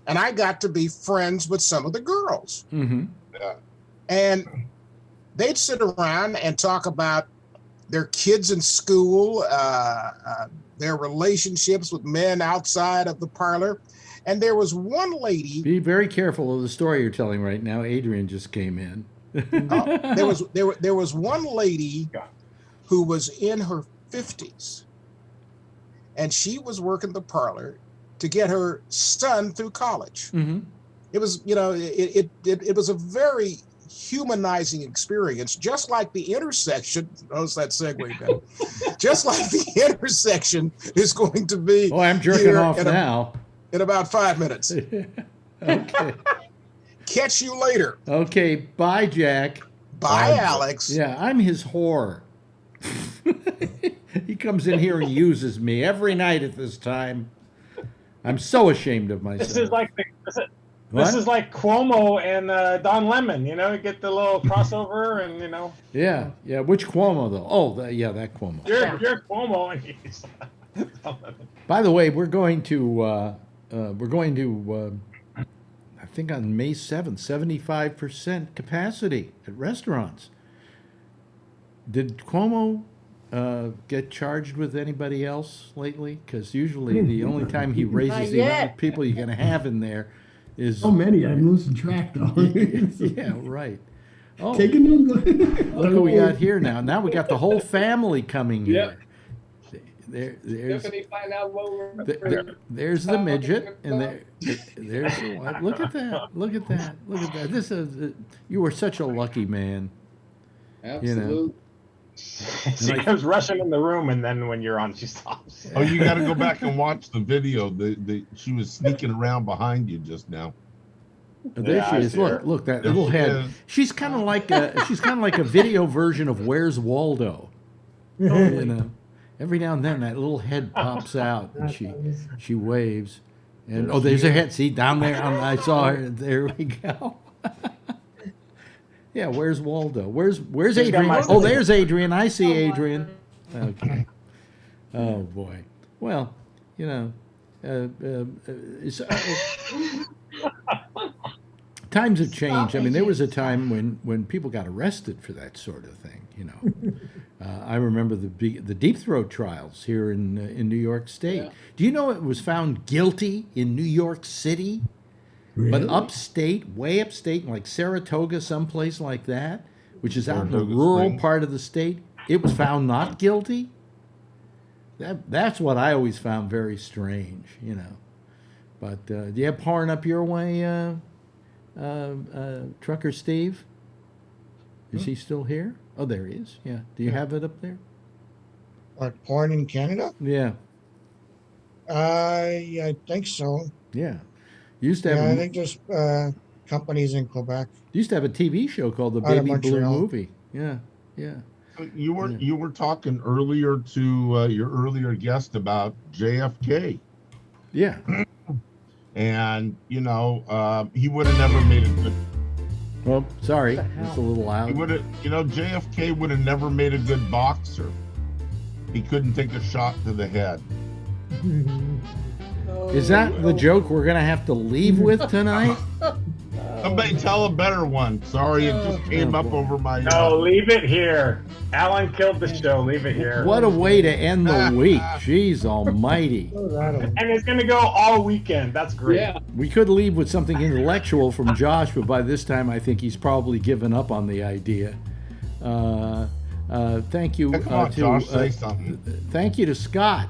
Speaker 14: And I got to be friends with some of the girls.
Speaker 2: Mm-hmm.
Speaker 14: Yeah. And they'd sit around and talk about their kids in school, their relationships with men outside of the parlor. And there was one lady.
Speaker 2: Be very careful of the story you're telling right now. Adrian just came in.
Speaker 14: There was one lady who was in her 50s. and she was working the parlor to get her son through college.
Speaker 2: Mm-hmm.
Speaker 14: It was, it was a very humanizing experience, just like the intersection. Notice that segue, Ben. Just like the intersection is going to be.
Speaker 2: Oh, I'm jerking off now.
Speaker 14: In about 5 minutes.
Speaker 2: Okay.
Speaker 14: Catch you later.
Speaker 2: Okay. Bye, Jack.
Speaker 14: Bye, Alex.
Speaker 2: Yeah, I'm his whore. He comes in here and uses me every night at this time. I'm so ashamed of myself.
Speaker 6: This is like Cuomo and Don Lemon. You get the little crossover, and
Speaker 2: Yeah. Which Cuomo though? Oh, that Cuomo.
Speaker 6: You're Cuomo, and he's Don Lemon.
Speaker 2: By the way, we're going to I think on May 7th, 75% capacity at restaurants. Did Cuomo get charged with anybody else lately? Because usually the only time he raises the amount of people you're going to have in there is...
Speaker 5: So many, I'm losing track though.
Speaker 2: Yeah, right. Oh,
Speaker 5: Take a look.
Speaker 2: Look who we got here now. Now we got the whole family coming here. There's
Speaker 9: find out what
Speaker 2: there's the midget, and there's the one. Look at that! Look at that! Look at that! This is you were such a lucky man.
Speaker 9: Absolutely.
Speaker 6: She comes rushing in the room, and then when you're on, she stops.
Speaker 4: Oh, you got to go back and watch the video. She was sneaking around behind you just now.
Speaker 2: There she is. Look that little head. She's kind of like a video version of Where's Waldo. Every now and then that little head pops out and she waves. And there's her head. See down there. I saw her. There we go. Yeah, where's Waldo? Where's Adrian? Oh, there's Adrian. I see Adrian. Okay. Oh boy. Well, times have changed. I mean, there was a time when people got arrested for that sort of thing. I remember the Deep Throat trials here in New York State. Yeah. Do you know it was found guilty in New York City? Really? But upstate, way upstate, like Saratoga, someplace like that, which is out in the rural part of the state, it was found not guilty. That's what I always found very strange, But do you have porn up your way, Trucker Steve? Is he still here? Oh, there he is. Yeah. Do you have it up there?
Speaker 12: What, porn in Canada?
Speaker 2: Yeah.
Speaker 12: I think so.
Speaker 2: Yeah. Used to have.
Speaker 12: I think there's companies in Quebec.
Speaker 2: Used to have a TV show called The Baby Blue Movie. Yeah. Yeah.
Speaker 4: You were talking earlier to your earlier guest about JFK.
Speaker 2: Yeah.
Speaker 4: And he would have never made a good.
Speaker 2: Well, sorry, it's a little loud.
Speaker 4: He would have, JFK would have never made a good boxer. He couldn't take a shot to the head.
Speaker 2: Is that the joke we're gonna have to leave with tonight?
Speaker 4: Somebody tell a better one. Sorry, it just came up over my.
Speaker 6: No, leave it here. Alan killed the show. Leave it here.
Speaker 2: What a way to end the week. Jeez almighty.
Speaker 6: And it's going to go all weekend. That's great.
Speaker 9: Yeah.
Speaker 2: We could leave with something intellectual from Josh, but by this time I think he's probably given up on the idea. Thank you
Speaker 4: Josh, say something.
Speaker 2: Thank you to Scott.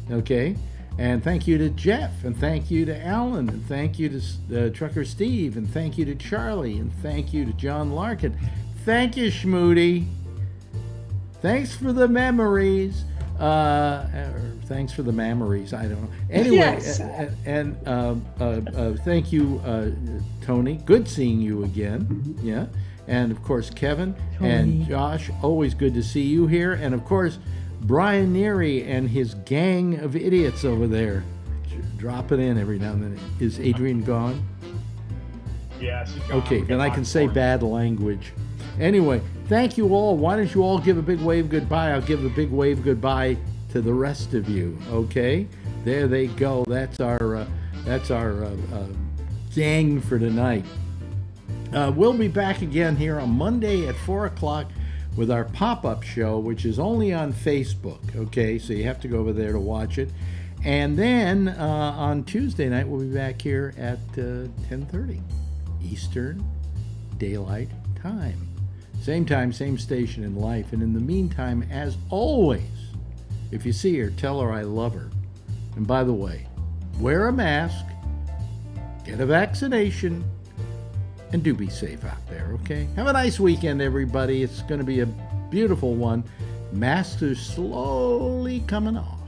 Speaker 2: Okay. And thank you to Jeff, and thank you to Alan, and thank you to Trucker Steve, and thank you to Charlie, and thank you to John Larkin. Thank you, Schmoody. Thanks for the memories. Thanks for the memories. I don't know. Anyway, yes. Thank you, Tony. Good seeing you again. Yeah. And, of course, Kevin and Josh. Always good to see you here. And, of course, Brian Neary and his gang of idiots over there dropping in every now and then. Is Adrian gone?
Speaker 6: Yeah, she's gone.
Speaker 2: Okay, then I can say bad language. Anyway, thank you all. Why don't you all give a big wave goodbye? I'll give a big wave goodbye to the rest of you. Okay, there they go. That's our gang for tonight. We'll be back again here on Monday at 4 o'clock. With our pop-up show, which is only on Facebook, okay? So you have to go over there to watch it. And then on Tuesday night, we'll be back here at 10:30 Eastern Daylight Time. Same time, same station in life. And in the meantime, as always, if you see her, tell her I love her. And by the way, wear a mask, get a vaccination, and do be safe out there, okay? Have a nice weekend, everybody. It's going to be a beautiful one. Masks are slowly coming off.